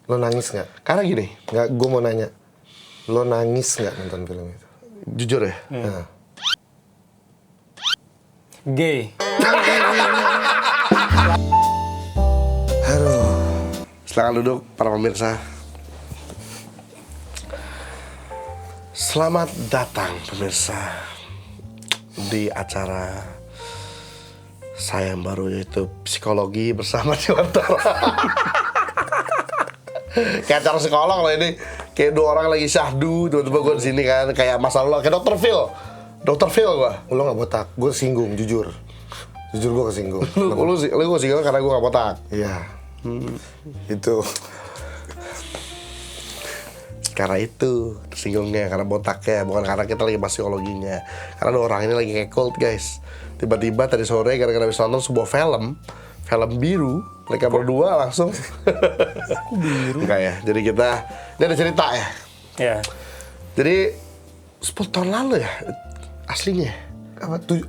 Lo nangis nggak? Karena gini, Nggak, gue mau nanya. Lo nangis nggak nonton film itu? jujur ya. Nah. Gay. Aduh. Silakan duduk para pemirsa. Selamat datang pemirsa di acara saya yang baru, yaitu Psikologi bersama Dewantara. Kayak acara psikolog loh ini. Kayak dua orang lagi syahdu, tiba-tiba gue di sini kan, kayak masalah lo, kayak Dr. Phil. Dr. Phil gue. Lo nggak botak, gue singgung, jujur gue kesinggung. Lu gue singgung karena gue gak botak. Iya. Itu. Karena itu tersinggungnya, karena botaknya, bukan karena kita lagi bahas psikologinya. Karena ada orang ini lagi kayak cold guys. Tiba-tiba tadi sore gara-gara bisa nonton sebuah film biru, mereka berdua langsung. Biru. Enggak ya, jadi kita, ini ada cerita ya. Ya. Jadi 10 tahun lalu ya aslinya. Apa? 7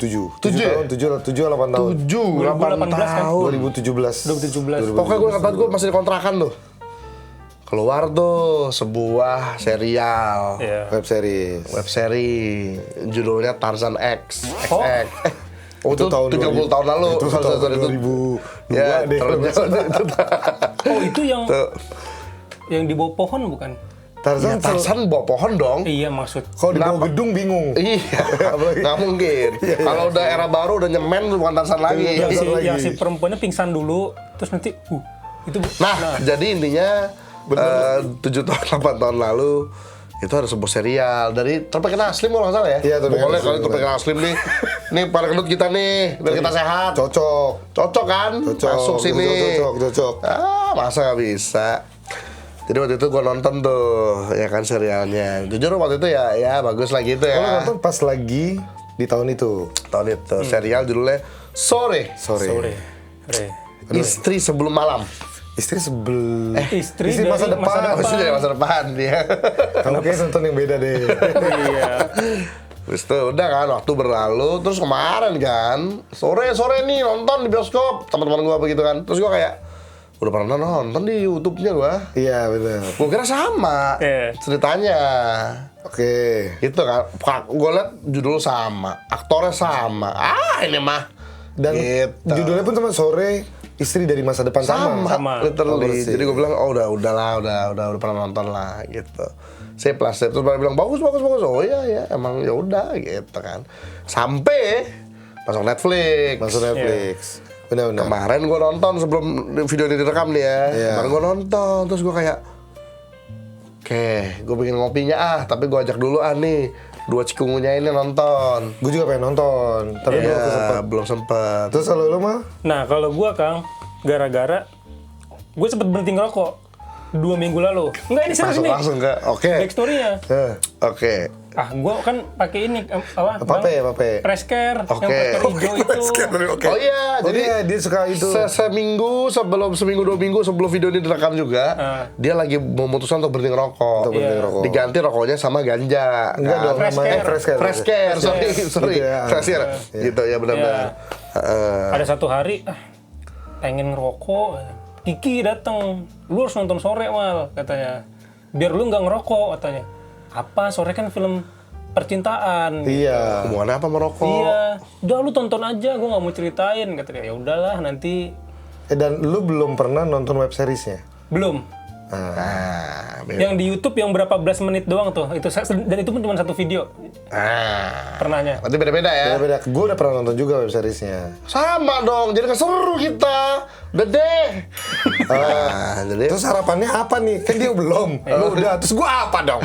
ya? tahun, 7 8 tahun. 7, 8 2018 kan? tahun. 2017. 2017. Pokoknya gue kata gue masih di kontrakan tuh. Keluar tuh sebuah serial. Iya. Web series. Web series judulnya Tarzan X. Oh. XX. Oh, itu tahun 30 tahun lalu. Itu Sorry, tahun sorry, itu. 2002 Ya, deh. Oh, itu yang Tuh. yang di bawah pohon bukan? Ya, Tarzan Tarzan bawa pohon dong. Iya, maksud. kalau di bawah gedung bingung. Iya, nggak mungkin. Kalau udah era baru udah nyemen bukan Tarzan lagi. Yang si perempuannya pingsan dulu, terus nanti itu Nah, jadi intinya 7 tahun 8 tahun lalu itu ada sebuah serial dari Terpekena Slim kalau nggak salah ya. Iya, Terpekena boleh Slim, kali Terpekena Slim nih. Nih para kedut kita nih, biar kita sehat. Cocok kan? Masuk sini. Cocok. Ah, masa nggak bisa? Jadi waktu itu gue nonton tuh, ya kan serialnya. Jujur waktu itu ya bagus lah gitu ya. Kalau nonton pas lagi di tahun itu. Tahun itu serial judulnya Sore. sore. Istri sebelum malam. Istri Istri Istri dari masa depan. Oh, itu dari masa depan dia. Kamu kayaknya nonton yang beda deh. Iya. Terus tuh udah kan waktu berlalu, terus kemarin kan sore nih nonton di bioskop teman-teman gue begitu kan. Terus gue kayak udah pernah nonton di YouTube-nya gue. Iya benar. Gue kira sama ceritanya. Oke. Itu kan, gue liat judul sama, aktornya sama. Ah ini mah. Dan Gitu. judulnya pun sama Sore, istri dari masa depan Sama. literally. Oh, Jadi gue bilang, oh udah pernah nonton lah gitu. Saya plus terus baru bilang bagus. Oh iya emang ya udah gitu kan. Sampai masuk Netflix. Benar. Kemarin gue nonton sebelum video ini direkam nih ya. Iya. Kemarin gue nonton terus gue kayak, oke, gue bikin ngopinya tapi gue ajak dulu nih dua cikungunya ini nonton. Gue juga pengen nonton, tapi belum sempet. Terus kalau lu mah? Nah, kalau gua Kang, gara-gara gue sempet berhenti ngerokok 2 minggu lalu. Enggak, ini serius nih. Langsung ke, oke. Backstory-nya. Oke. Gua kan pakai ini apa? Pape. Presscare, Oke. yang presscare hijau itu. Oh iya, jadi dia suka itu. seminggu 2 minggu sebelum video ini direkam juga, dia lagi memutuskan untuk berhenti ngerokok. Diganti rokoknya sama ganja. Enggak dong, namanya Presscare. Sorry. Gitu ya. Presscare. Gitu ya benar-benar. Ada satu hari, pengen ngerokok. Kiki datang, lu harus nonton Sore Mal, katanya. Biar lu nggak ngerokok, katanya. Apa? Sore kan film percintaan. Iya. Hubungannya apa merokok? Iya, udah lu tonton aja, gue nggak mau ceritain, katanya. Ya udahlah, nanti Dan lu belum pernah nonton web seriesnya? belum. Yang di YouTube yang berapa belas menit doang tuh, itu dan itu pun cuma satu video. Pernahnya. Berarti beda-beda ya? Beda. Gue udah pernah nonton juga web seriesnya. Sama dong, jadi seru kita. Udah deh. Jadi Terus harapannya apa nih? Kan dia belum. Lu udah. Terus gue apa dong?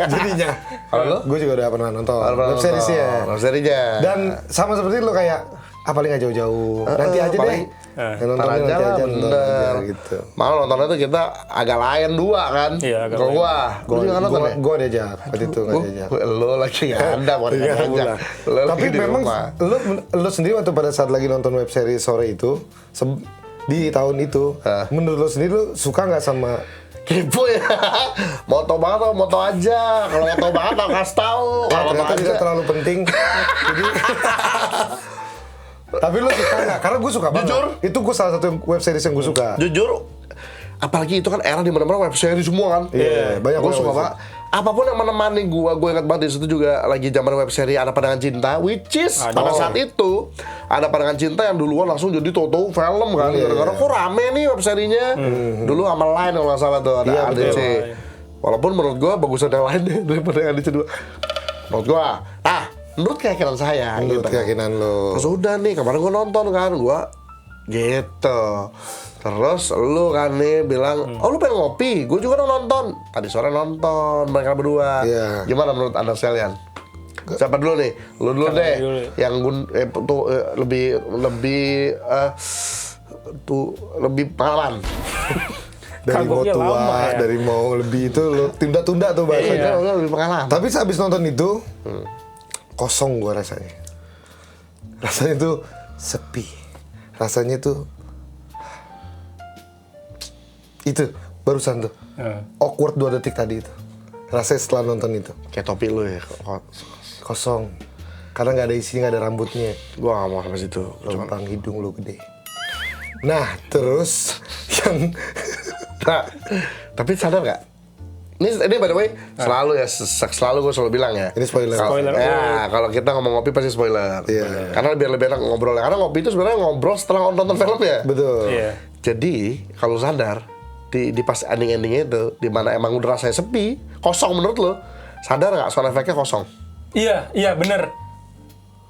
Jadinya. Kalau lu? Gue juga udah pernah nonton web seriesnya. Web seriesnya. Dan sama seperti lu kayak, paling nggak jauh-jauh. Nanti aja paling- deh. Ntar Nontonnya aja lah, nonton bener. aja, gitu. Malah nontonnya tuh kita agak lain 2 kan? Iya, agak Kalau lain. gua juga kan nonton ya? Gue diajak, waktu itu nggak diajak. Lo lagi nggak ada, bukan Iya, ngajak. pulang. Lo lagi Tapi di memang rumah. lu sendiri waktu pada saat lagi nonton web series Sore itu di tahun itu, menurut lu sendiri lu suka nggak sama Kepo ya, mau tau banget mau tau aja. Kalau mau tau banget aku kasih tau. Kalau mau ternyata tau tidak aja. terlalu penting. Jadi tapi lu suka nggak? Karena gue suka banget. Jujur? Itu gue salah satu web series yang gue suka. Jujur, apalagi itu kan era di mana-mana web series semua kan. Iya, banyak Gue banget suka web banget. Apapun yang menemani gue ingat banget di situ juga lagi zaman web series Ada Pandangan Cinta, which is pada saat itu Ada Pandangan Cinta yang duluan langsung jadi tahu-tahu film kan. Gara-gara kok rame nih web serinya. Dulu sama Line kalau nggak salah tuh ada Iya, ADC. betul. Walaupun menurut gue bagusan yang lain deh daripada yang ADC dua. Menurut gue, menurut keyakinan saya. Menurut gitu. keyakinan lo. Terus udah nih kemarin gue nonton kan, gue gitu. Terus lu kan nih bilang, oh lu pengen ngopi? Gue juga nonton. Tadi sore nonton mereka berdua. Iya. Gimana menurut anda sekalian? Siapa dulu nih? Lu dulu deh. dulu. Yang lebih pengalaman. Dari mau Kagoknya tua, lama ya. dari mau lebih itu lo tunda-tunda tuh bahasanya. Lu lebih pengalaman. Tapi sehabis nonton itu kosong gua rasanya. Rasanya tuh sepi. Rasanya tuh itu barusan tuh awkward 2 detik tadi itu. Rasanya setelah nonton itu Kayak topi lu ya. kosong. Karena nggak ada isinya, nggak ada rambutnya. Gue gak mau sampai situ. Lubang hidung lo gede. Nah terus yang Nah, tapi sadar gak? Ini by the way, selalu ya, selalu gue selalu bilang ya. Ini spoiler. Spoiler. Ya, kalau kita ngomong ngopi pasti spoiler. Iya. Karena biar lebih enak ngobrolnya. Karena ngopi itu sebenarnya ngobrol setelah nonton film ya. betul. Iya. Jadi, kalau sadar, di pas ending-endingnya itu, di mana emang udah rasanya sepi, kosong menurut lo, sadar gak sound effect-nya kosong? Iya bener.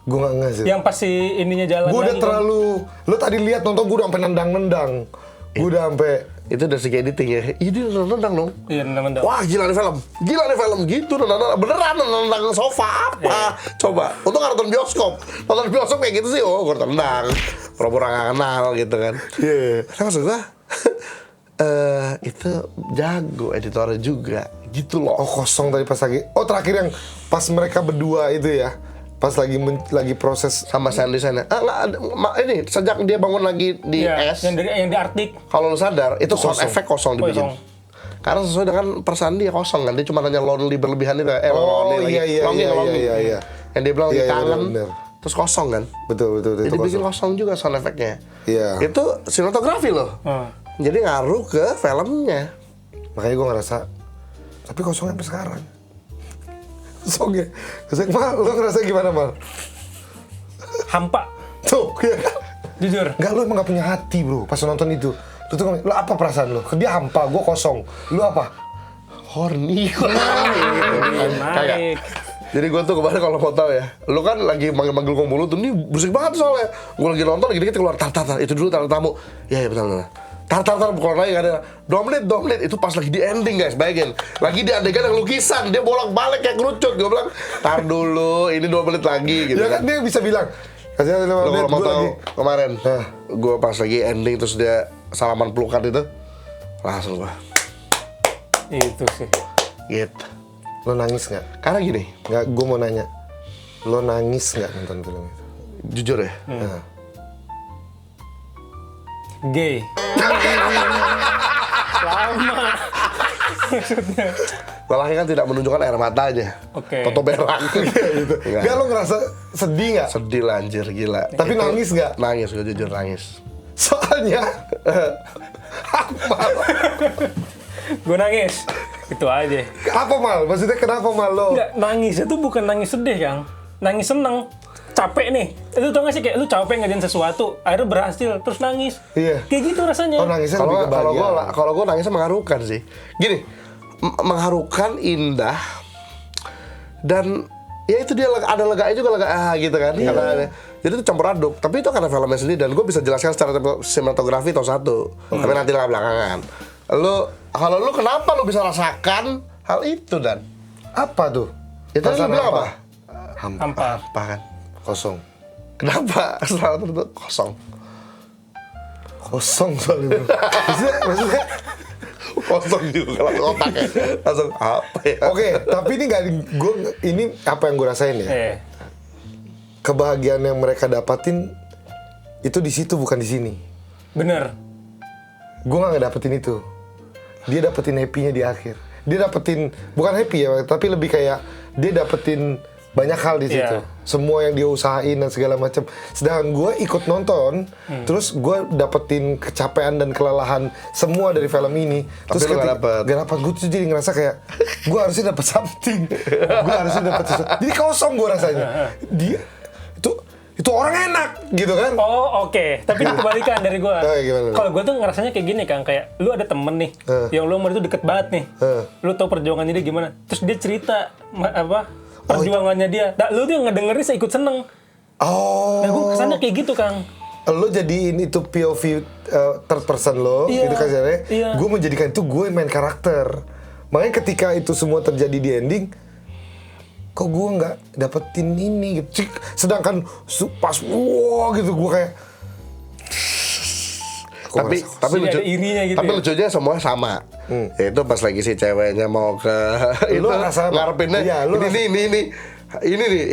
Gue nggak nge sih. Yang pasti ininya jalan Gue udah lagi kan. terlalu. Lo tadi lihat nonton gue udah sampai nendang-nendang. Gue udah sampai. Itu dari segi editing ya. Ih, dia nendang dong. Iya, nendang-nendang. Wah, gila nih film gitu, beneran nendang sofa apa? Coba, untung nggak nonton bioskop kayak gitu sih, gue tendang, pura-pura nggak kenal gitu kan. Iya. Nah, maksud gue, itu jago editornya juga, gitu loh. Oh kosong tadi pas lagi. Oh terakhir yang pas mereka berdua itu ya. Pas lagi proses. Sama sound design-nya. Ini sejak dia bangun lagi di Iya, es, yang di Arctic. kalau lu sadar, itu sound kosong. effect kosong dibikin. Kosong. Karena sesuai dengan perasaan dia kosong kan, dia cuma hanya lonely berlebihan itu. Oh, lonely iya, lagi. iya, Longing. iya. Yang dia bilang Iya, dia iya, kangen, bener. terus kosong kan. Betul Jadi itu bikin kosong. kosong juga sound effect-nya. Iya. Itu sinematografi loh. Jadi ngaruh ke filmnya. Makanya gue ngerasa. Tapi kosongnya sampai sekarang. Kosongnya. Mal, lo ngerasa gimana Mal? Hampa. Tuh, ya. Jujur. Enggak, lo emang gak punya hati bro. Pas nonton itu. Lo apa perasaan lo? Dia hampa, gue kosong. Lo apa? Horny. Kagak. Naik. Jadi gue tuh kemarin kalau mau tahu ya, lu kan lagi manggil-manggil gue mulu tuh, nih berisik banget soalnya. Gue lagi nonton, dikit-dikit keluar, tar, itu dulu tamu. Iya, betul. Tar, keluar lagi, gak ada. 2 menit, itu pas lagi di ending guys, bayangin. Lagi di adegan yang lukisan, dia bolak-balik kayak kerucut. Gue bilang, tar dulu, ini 2 menit lagi gitu Ya kan dia bisa bilang. Kasih 5 Lu menit, kalau mau gue tahu lagi. kemarin, gue pas lagi ending terus dia salaman pelukan itu, langsung gue, Itu sih. gitu. Lo nangis nggak? Karena gini, Nggak, gue mau nanya. Lo nangis nggak nonton film itu? jujur ya, Nah. Gay. Lama. lelaki kan tidak menunjukkan air matanya, Oke. foto berak, Gitu. Nggak. Nggak, lo ngerasa sedih nggak? sedih lah anjir, gila. Tapi nangis nggak? Nangis, gue jujur nangis. Soalnya Gue nangis. Itu aja. apa Mal? Maksudnya kenapa Mal lo? Enggak, nangis itu bukan nangis sedih, Kang. Nangis seneng. Capek nih. Itu tau gak sih kayak lu capek ngerjain sesuatu, akhirnya berhasil, terus nangis. Iya. Kayak gitu rasanya. Oh nangisnya Kalau lebih ke bahagia. kalau gue nangisnya mengharukan sih. Gini, mengharukan, indah, dan ya itu dia ada leganya juga gitu kan. Karena jadi itu campur aduk. Tapi itu karena filmnya sendiri dan gue bisa jelaskan secara sinematografi atau satu. Tapi nanti lah belakangan. Kalau lu kenapa lu bisa rasakan hal itu dan? Apa tuh? Ya tadi lu Perasaan bilang apa? Hampa. Apa kan? Kosong. Kenapa setelah itu kosong? Kosong soalnya bro. Maksudnya Kosong juga kalau otaknya langsung apa ya? Oke, tapi ini apa yang gue rasain ya. Kebahagiaan yang mereka dapatin itu di situ bukan di sini. Bener. Gue nggak dapetin itu. Dia dapetin happy-nya di akhir. Dia dapetin bukan happy ya, tapi lebih kayak dia dapetin banyak hal di situ. Semua yang dia usahain dan segala macam. Sedangkan gue ikut nonton, terus gue dapetin kecapean dan kelelahan semua dari film ini. Tapi Terus lu nggak dapet. Gak dapet, gue tuh jadi ngerasa kayak gue harusnya dapet something. Gue harusnya dapet sesuatu. Jadi kosong gue rasanya. Dia itu orang enak gitu kan. Oh oke. Tapi ini kebalikan dari gue. Gimana? Kalau gue tuh ngerasanya kayak gini Kang, kayak lu ada temen nih, yang lu sama dia tuh deket banget nih. Lu tau perjuangannya dia gimana. Terus dia cerita perjuangannya dia. Nah, lu tuh ngedengerin saya ikut seneng. Oh. Nah gue kesannya kayak gitu Kang. Lo jadiin itu POV third person lo, Iya, gitu kasarnya. iya. Gue menjadikan itu gue main karakter. Makanya ketika itu semua terjadi di ending, kok gue nggak dapetin ini gitu. Sedangkan pas gitu gue kayak. Tapi Jadi ada irinya gitu tapi ya? lucunya semua sama. Yaitu pas lagi si ceweknya mau ke itu rasa apa? ngarepinnya Iya, lu ini nih.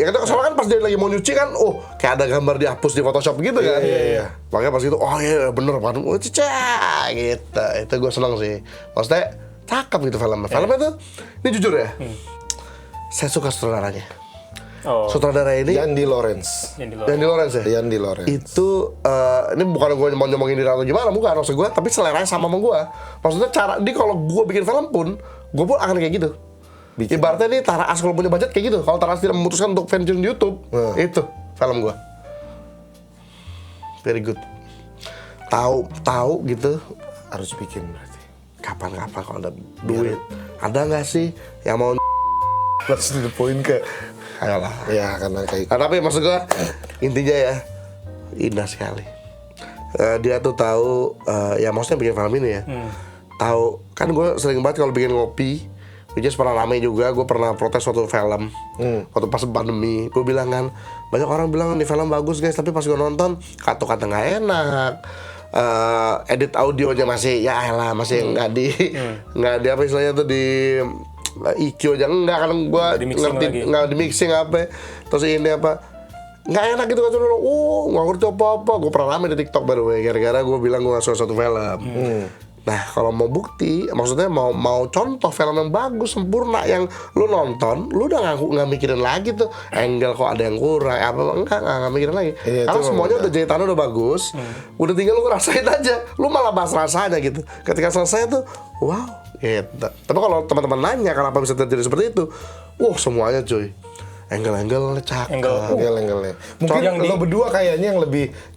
Ya kan soalnya kan pas dia lagi mau nyuci kan, kayak ada gambar dihapus di Photoshop gitu kan. Iya. Makanya pas itu, oh iya bener kan, cica gitu. Itu gue seneng sih. Maksudnya cakep gitu filmnya. Filmnya tuh, ini jujur ya, saya suka sutradaranya. Oh. Sutradara ini Yandi Lawrence. Yandi Lawrence ya? Yandi Lawrence. Itu ini bukan gue mau nyomongin diri atau gimana, bukan maksud gue, tapi seleranya sama gue. Maksudnya kalau gue bikin film pun, gue pun akan kayak gitu. Ibaratnya nih Tara As kalau punya budget kayak gitu. Kalau Tara As tidak memutuskan untuk venture di YouTube, itu film gue. Very good. Tahu gitu. Harus bikin berarti. Kapan-kapan kalau ada duit, ada nggak sih yang mau? Let's to the point ke. Ayolah. Ya karena kayak. Tapi maksud gue intinya ya indah sekali. Dia tuh tahu ya maksudnya bikin film ini ya. Tahu kan gue sering banget kalau bikin ngopi. Which is pernah rame juga, gue pernah protes suatu film waktu pas pandemi. Gue bilang kan, banyak orang bilang ini film bagus guys, tapi pas gue nonton kata-kata nggak enak, edit audionya masih ya elah masih nggak di apa istilahnya tuh di EQ aja enggak kan gue ngerti nggak di mixing apa, terus ini apa nggak enak gitu kan nggak ngerti apa-apa. Gue pernah rame di TikTok by the way gara-gara gue bilang gue nggak suka suatu film. Nah kalau mau bukti, maksudnya mau contoh film yang bagus sempurna yang lu nonton, lu udah nggak mikirin lagi tuh angle kok ada yang kurang apa nggak mikirin lagi. Karena semuanya udah jahitannya udah bagus, udah tinggal lu ngerasain aja, lu malah bahas rasanya gitu. Ketika selesai tuh, wow, gitu. Tapi kalau teman-teman nanya kenapa bisa terjadi seperti itu, semuanya cuy. Angle-angle cakep. Angle-angle-nya. Mungkin lo berdua kayaknya yang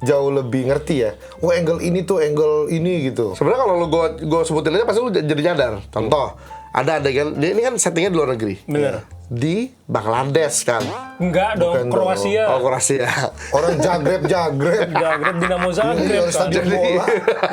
jauh lebih ngerti ya. Angle ini tuh angle ini gitu. Sebenarnya kalau gue sebutin aja pasti lu jadi nyadar. Contoh, ada adegan, ini kan settingnya di luar negeri. Bener. Di Bangladesh kan. Enggak dong, Kroasia. Oh, Kroasia. Orang Zagreb. Zagreb Dinamo Zagreb kan. Stadion bola.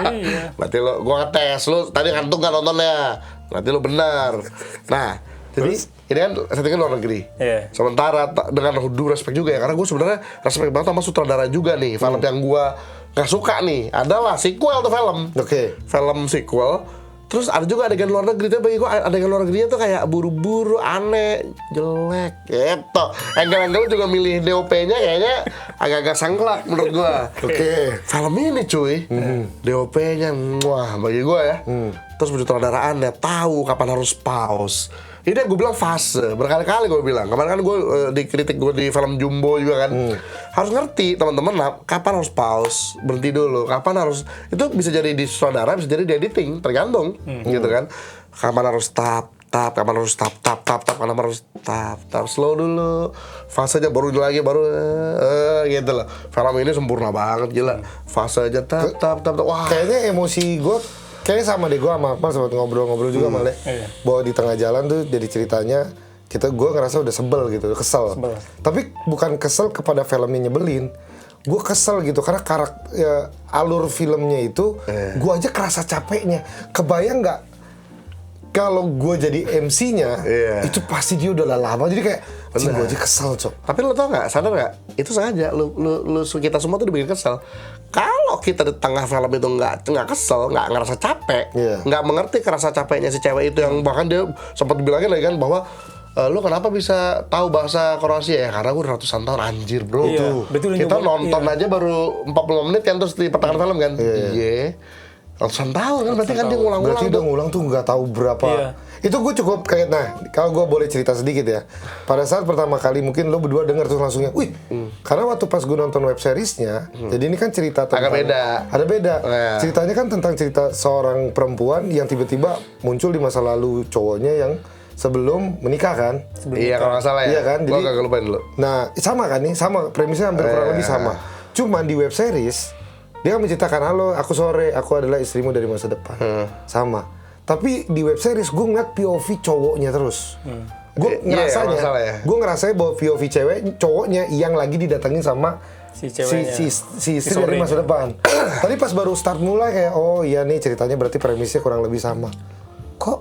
Iya. Berarti gue ngetes, lu tadi ngantuk kan nontonnya. Berarti lu benar. Nah, jadi ini kan settingnya luar negeri. Iya. Sementara dengan due respect juga ya, karena gue sebenarnya respect banget sama sutradara juga nih. Film yang gue gak suka nih adalah sequel tuh film. Oke. Film sequel. Terus ada juga adegan luar negeri, tapi bagi gue adegan luar negerinya tuh kayak buru-buru, aneh, jelek gitu. Angle-angle juga milih DOP-nya kayaknya agak-agak sangklak menurut gue. Oke. Film ini cuy, DOP-nya wah bagi gue ya. Terus sutradaraannya tahu kapan harus pause. Ini yang gue bilang fase, berkali-kali gue bilang. Kemarin kan gue dikritik gue di film Jumbo juga kan. Harus ngerti teman-teman kapan harus pause, berhenti dulu, kapan harus itu bisa jadi di sutradara, bisa jadi di editing, tergantung gitu kan. Kapan harus tap, kapan harus tap, kapan harus tap, slow dulu, fasenya baru lagi baru gitu loh. Film ini sempurna banget gila, fase aja tap, wah. Kayaknya emosi gue kayaknya sama deh, gue sama Akmal sempat ngobrol-ngobrol juga malah. Bahwa di tengah jalan tuh jadi ceritanya gue ngerasa udah sebel gitu, kesel. Tapi bukan kesel kepada filmnya nyebelin. Gue kesel gitu karena alur filmnya itu gue aja kerasa capeknya. Kebayang nggak kalau gue jadi MC-nya itu pasti dia udah lama. Jadi kayak gue aja kesel cok. Tapi lo tau nggak, sadar nggak? Itu sengaja lu kita semua tuh dibikin kesel. Kalau kita di tengah film itu nggak kesel, nggak ngerasa capek, nggak mengerti kerasa capeknya si cewek itu yang bahkan dia sempat dibilangin lagi kan bahwa lu kenapa bisa tahu bahasa Kroasia ya? Karena gue ratusan tahun anjir bro. Betul, kita nonton aja baru 45 menit kan terus di pertengahan film kan. Ratusan tahun kan berarti kan dia ngulang-ngulang. Berarti udah ngulang tuh nggak tahu berapa. Iya. Itu gue cukup kayak, nah kalau gue boleh cerita sedikit ya. Pada saat pertama kali mungkin lo berdua denger terus langsungnya, wih. Karena waktu pas gue nonton web seriesnya, jadi ini kan cerita tentang. Agak beda. Ada beda. Iya. Ceritanya kan tentang cerita seorang perempuan yang tiba-tiba muncul di masa lalu cowoknya yang sebelum menikah kan. Iya kalau nggak salah ya. Iya kan? Gua Jadi- kagak lupain dulu. Nah, sama kan nih, sama premisnya hampir kurang lebih sama. Cuman di web series dia kan menceritakan, halo, aku Sore, aku adalah istrimu dari masa depan. Sama. Tapi di web series gue ngeliat POV cowoknya terus. Gue Iya, ngerasanya, masalah ya. gue ngerasain bahwa POV cewek cowoknya yang lagi didatengin sama Si ceweknya. si istri dari sorenya. masa depan. Tadi pas baru start mulai kayak, oh iya nih ceritanya berarti premisnya kurang lebih sama. Kok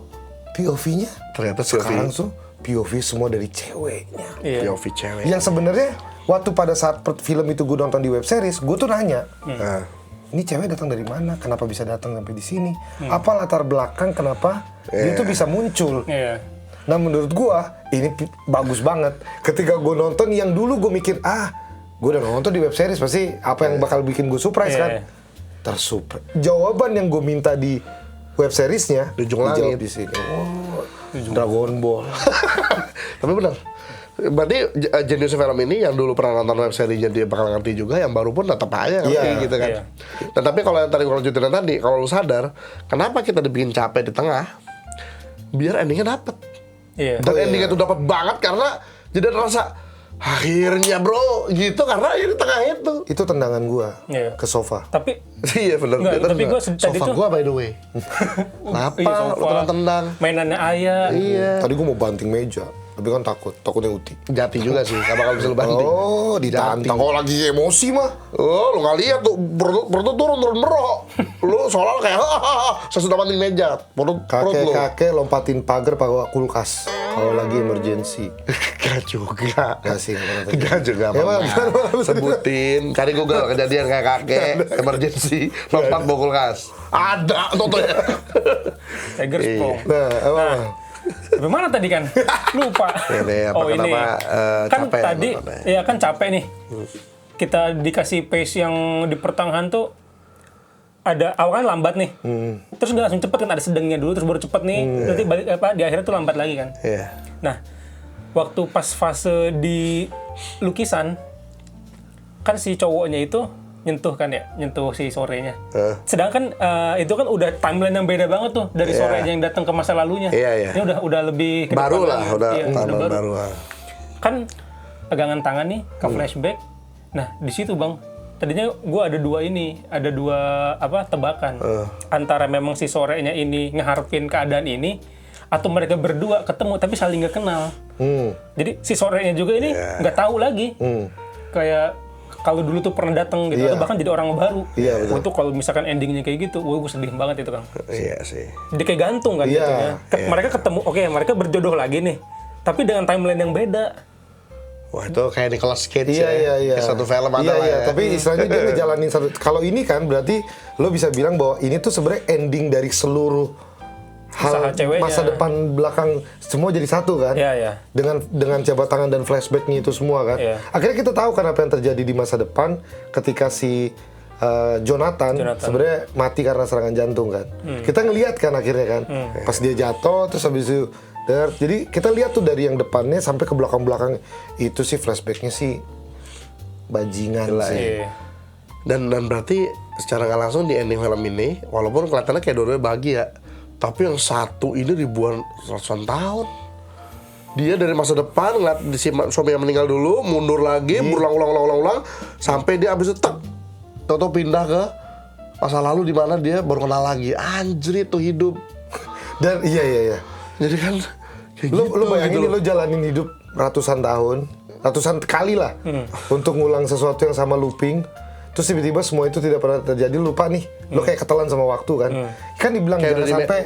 POV-nya Ternyata sekarang tuh POV semua dari ceweknya. Iya. POV cewek. Yang sebenarnya waktu pada saat film itu gue nonton di web series, gue tuh nanya, Nah, ini cewek datang dari mana? Kenapa bisa datang sampai di sini? Apa latar belakang kenapa dia itu bisa muncul? Iya. Nah menurut gue ini bagus banget. Ketika gue nonton yang dulu gue mikir, gue udah nonton di web series pasti apa yang bakal bikin gue surprise Iya. kan? Tersurprise. Jawaban yang gue minta di web seriesnya Di Ujung dijawab Langit. di sini. Oh, Dragon Ball. Tapi benar. Berarti jenis film ini yang dulu pernah nonton web seriesnya dia bakal ngerti juga, yang baru pun tetap aja ngerti Iya, gitu kan. iya. Dan tapi kalau yang tadi gue lanjutin tadi, kalau lu sadar, kenapa kita dibikin capek di tengah? Biar endingnya dapet. Iya. Dan endingnya tuh dapat banget karena jadi ada rasa akhirnya bro gitu karena ini tengah itu. Itu tendangan gue Iya. ke sofa. Tapi Iya benar. Enggak, tapi gua tadi sofa tuh- gua by the way. Kenapa iya, lu sofa, tendang? mainannya ayah. Iya. Tadi gue mau banting meja, tapi kan takutnya Uti. Jati juga sih, gak bakal bisa lu banting. Oh, ditantang. Kalau lagi emosi mah. Oh, lu gak lihat tuh perut turun merok. Lu soalnya kayak sesudah banting meja. Perut lu. Kakek lompatin pagar pakai kulkas kalau lagi emergency. Gak juga. Gak sih, nggak pernah terjadi. Gak juga. Ya, Bang. Bang. Sebutin. Cari Google kejadian kayak kakek emergency lompat bawa kulkas. Ada contohnya. Tiger Sprong. Nah, apa? Bagaimana tadi kan? Lupa. Ini apa, oh ini. kenapa, Kan capek tadi, nontonnya? ya kan capek nih. Kita dikasih pace yang di pertengahan tuh ada awal kan lambat nih. Terus nggak langsung cepet kan, ada sedangnya dulu terus baru cepet nih. Nanti balik di akhirnya tuh lambat lagi kan. Iya. Nah, waktu pas fase di lukisan kan si cowoknya itu nyentuh kan ya, nyentuh si Sorenya. Sedangkan itu kan udah timeline yang beda banget tuh dari Iya. Sorenya yang datang ke masa lalunya. Iya, iya. Ini udah lebih ke Baru depan lah, lagi. udah Iya, tambah baru. baru. Kan pegangan tangan nih ke flashback. Nah, di situ Bang, tadinya gua ada dua tebakan. Antara memang si Sorenya ini ngeharapin keadaan ini atau mereka berdua ketemu tapi saling nggak kenal. Jadi si Sorenya juga ini nggak tahu lagi. Kayak kalau dulu tuh pernah datang gitu, Iya. atau bahkan jadi orang baru. Iya, betul. Untuk kalau misalkan endingnya kayak gitu, wah gue sedih banget itu Kang. Iya sih. Jadi kayak gantung kan Iya, jatuhnya. Mereka ketemu, oke, mereka berjodoh lagi nih. Tapi dengan timeline yang beda. Wah itu kayak Nicolas Cage Iya, ya. iya. Kayak satu film ada Iya, lah iya. ya. Tapi istilahnya dia ngejalanin satu. Kalau ini kan berarti lo bisa bilang bahwa ini tuh sebenarnya ending dari seluruh Usaha hal ceweknya. masa depan belakang semua jadi satu kan? Iya, iya. Dengan jabat tangan dan flashbacknya itu semua kan? Iya. Akhirnya kita tahu kan apa yang terjadi di masa depan ketika si Jonathan. Sebenarnya mati karena serangan jantung kan? Kita ngelihat kan akhirnya kan? Pas dia jatuh terus habis itu jadi kita lihat tuh dari yang depannya sampai ke belakang-belakang itu sih flashbacknya sih bajingan Gila, sih. Iya. Dan berarti secara nggak langsung di ending film ini, walaupun kelihatannya kayak dua-duanya bahagia, tapi yang satu ini ribuan ratusan tahun. Dia dari masa depan ngeliat si suami yang meninggal dulu, mundur lagi, berulang-ulang, sampai dia abis itu tau pindah ke masa lalu di mana dia baru kenal lagi. Anjir itu hidup. Dan iya. Jadi kan kayak Lu gitu, bayangin gitu lu jalanin hidup ratusan tahun, ratusan kali lah untuk ngulang sesuatu yang sama looping. Terus tiba-tiba semua itu tidak pernah terjadi, lupa nih. Lu kayak ketelan sama waktu kan. Kan dibilang Kayak jangan udah sampai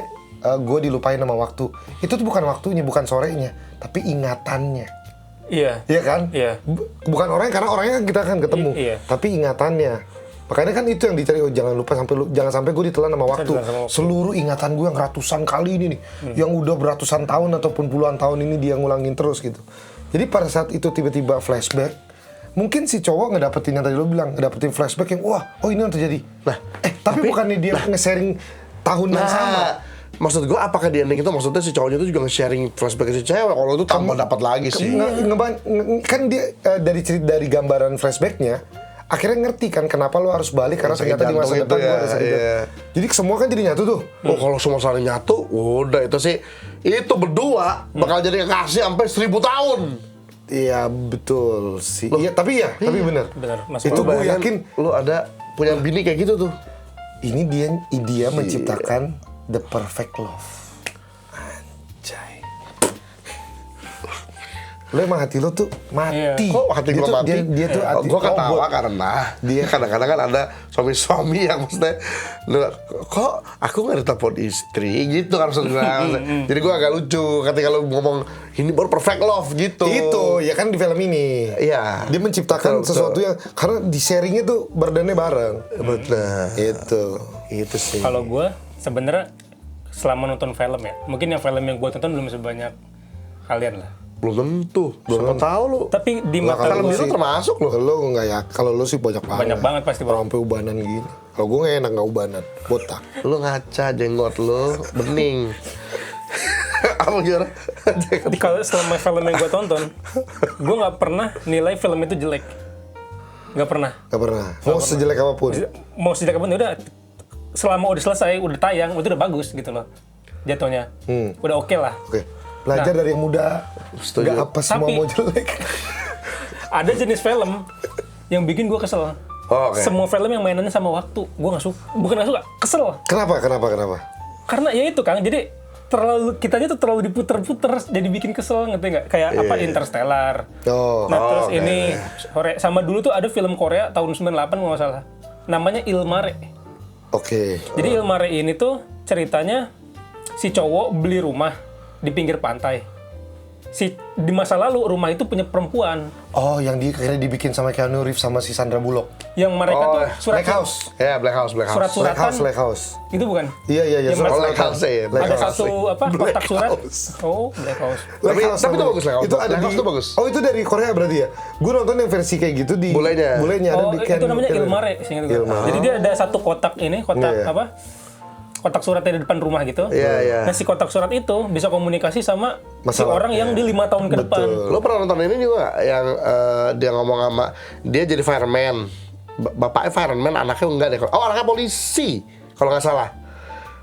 gue dilupain sama waktu. Itu tuh bukan waktunya, bukan sorenya, tapi ingatannya. Iya. Iya kan? Iya. Bukan orangnya, karena orangnya kan kita akan ketemu. Iya. Tapi ingatannya. Makanya kan itu yang dicari, jangan lupa jangan sampai gue ditelan sama waktu. Ditelan sama waktu. Seluruh ingatan gue yang ratusan kali ini nih, yang udah beratusan tahun ataupun puluhan tahun ini dia ngulangin terus gitu. Jadi pada saat itu tiba-tiba flashback, mungkin si cowok ngedapetin yang tadi lo bilang, ngedapetin flashback yang wah, oh ini yang terjadi. Nah, tapi bukannya dia nge-sharing tahun yang sama. Maksud gue apakah di ending itu maksudnya si cowoknya itu juga nge-sharing flashback ke si cewek? Kalau itu tambah dapat lagi sih. Kan dia dari gambaran flashbacknya akhirnya ngerti kan kenapa lo harus balik karena ternyata di masa depan gue ada sakit. Jadi semua kan jadi nyatu tuh. Oh kalau semua saling nyatu, udah itu sih itu berdua bakal jadi kekasih sampai 1000 tahun. Iya betul sih. Iya tapi benar. Itu gue yakin lo ada punya bini kayak gitu tuh. Ini dia menciptakan the perfect love. Anjay. Lo emang hati lo tuh mati. Kok hati gue mati? Dia tuh hati. Gue ketawa karena dia kadang-kadang kan ada suami-suami yang maksudnya kok aku nggak ditelepon istri gitu kan maksud gue. Jadi gue agak lucu ketika lo ngomong ini baru perfect love gitu. Itu ya kan di film ini. Iya. Dia menciptakan sesuatu yang karena di sharingnya tuh burdennya bareng. Betul. Itu sih. Kalau gue sebenarnya selama nonton film ya, mungkin yang film yang gue tonton belum sebanyak kalian lah. Belum tentu. Siapa tahu lu. Tapi di mata Film gue itu termasuk loh. Lo nggak ya? Kalau lo sih banyak banget pasti Bang. sampai ubanan gini. Kalau gue nggak enak nggak ubanan, botak. Lu ngaca jenggot lu bening. Apa gimana? Jadi kalau selama film yang gue tonton, gue nggak pernah nilai film itu jelek. Nggak pernah. Gak pernah. Mau sejelek apapun. Mau sejak kapan udah selama udah selesai, udah tayang, itu udah bagus gitu loh. Jatuhnya. Udah oke lah. Oke. Belajar dari yang muda. Setuju. Gak apa semua Tapi- mau jelek. Ada jenis film yang bikin gue kesel. Oh, oke. Semua film yang mainannya sama waktu, gue nggak suka. Bukan nggak suka, kesel. Kenapa? Karena ya itu Kang, jadi kitanya tuh terlalu diputer-puter, jadi bikin kesel, ngerti nggak? Kayak apa Interstellar. Oh. Nah terus oke. ini sama dulu tuh ada film Korea tahun 98 kalau nggak salah, namanya Ilmare. Oke. Jadi Ilmare ini tuh ceritanya si cowok beli rumah di pinggir pantai. Di masa lalu rumah itu punya perempuan Oh, yang akhirnya dibikin sama Keanu Reeves sama si Sandra Bullock. yang mereka tuh Black House. Ya, Black House. Surat-suratan. Black House. Itu bukan? Iya. Yang surat- Black House ya. Black Ada House. satu kotak surat. House. Oh, Black House. Black Tapi- House tapi itu namanya. bagus, Black House. Itu ada Black di. House itu bagus. Oh, itu dari Korea berarti ya? Gue nonton yang versi kayak gitu di. Bulenya ada Oh, di itu namanya Ilmare, seingat gue. Ilmare. Jadi dia ada satu kotak ini, kotak Iya. apa? Kotak suratnya di depan rumah gitu. Iya. Nah, si kotak surat itu bisa komunikasi sama si Masalah. orang yang di 5 tahun ke depan. Lo pernah nonton ini juga nggak? Yang dia ngomong sama dia jadi fireman. Bapaknya fireman, anaknya enggak deh. Oh, anaknya polisi kalau nggak salah.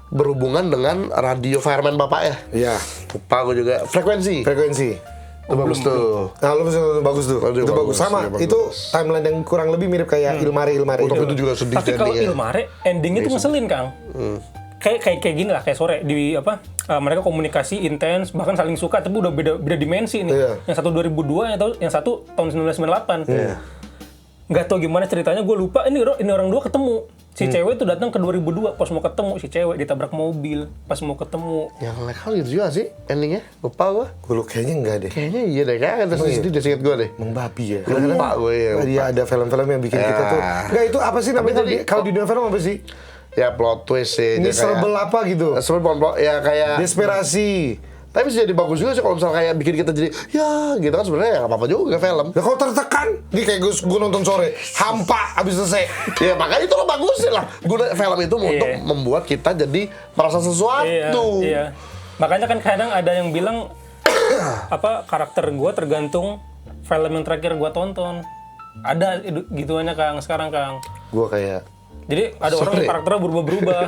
Berhubungan dengan radio fireman bapaknya. Iya. Lupa gue juga. Frekuensi. Itu bagus tuh. Nah, lu bagus tuh. Oh, dia Itu bagus. bagus, Sama. dia bagus. Itu timeline yang kurang lebih mirip kayak Ilmare Oh, tapi itu juga sedih Tapi kalau endingnya. Ilmare endingnya tuh ngeselin, Kang. Kayak gini lah, kayak sore di apa? Mereka komunikasi intens, bahkan saling suka, tapi udah beda dimensi nih. Iya. Yang satu 2002, yang satu tahun 1998. Nggak tahu gimana ceritanya, gue lupa. Ini orang dua ketemu. Si cewek tuh datang ke 2002, pas mau ketemu si cewek ditabrak mobil, pas mau ketemu. Yang Black House gitu juga sih endingnya. Lupa gue. Gue kayaknya enggak deh. Kayaknya iya deh. Kayaknya ada sedih deh seinget gue deh. Membabi ya. Lupa gue ya. Dia ada film-film yang bikin kita tuh. Enggak, itu apa sih namanya? tadi- Kalau di dunia film apa sih? Ya plot twist sih. Ini Dia kayak- serba apa gitu. Sebenarnya ya kayak Desperasi. tapi bisa jadi bagus juga sih kalau misalnya kayak bikin kita jadi ya gitu kan sebenarnya ya nggak apa-apa juga film. Lah kalau tertekan, ini kayak gue nonton sore, hampa abis selesai. Ya makanya itu lo bagusin lah. Guna film itu untuk membuat kita jadi merasa sesuatu. Iya. Makanya kan kadang ada yang bilang apa karakter gue tergantung film yang terakhir gue tonton. Ada gituannya Kang sekarang Kang. Gue kayak, Jadi ada orang yang karakternya berubah-berubah.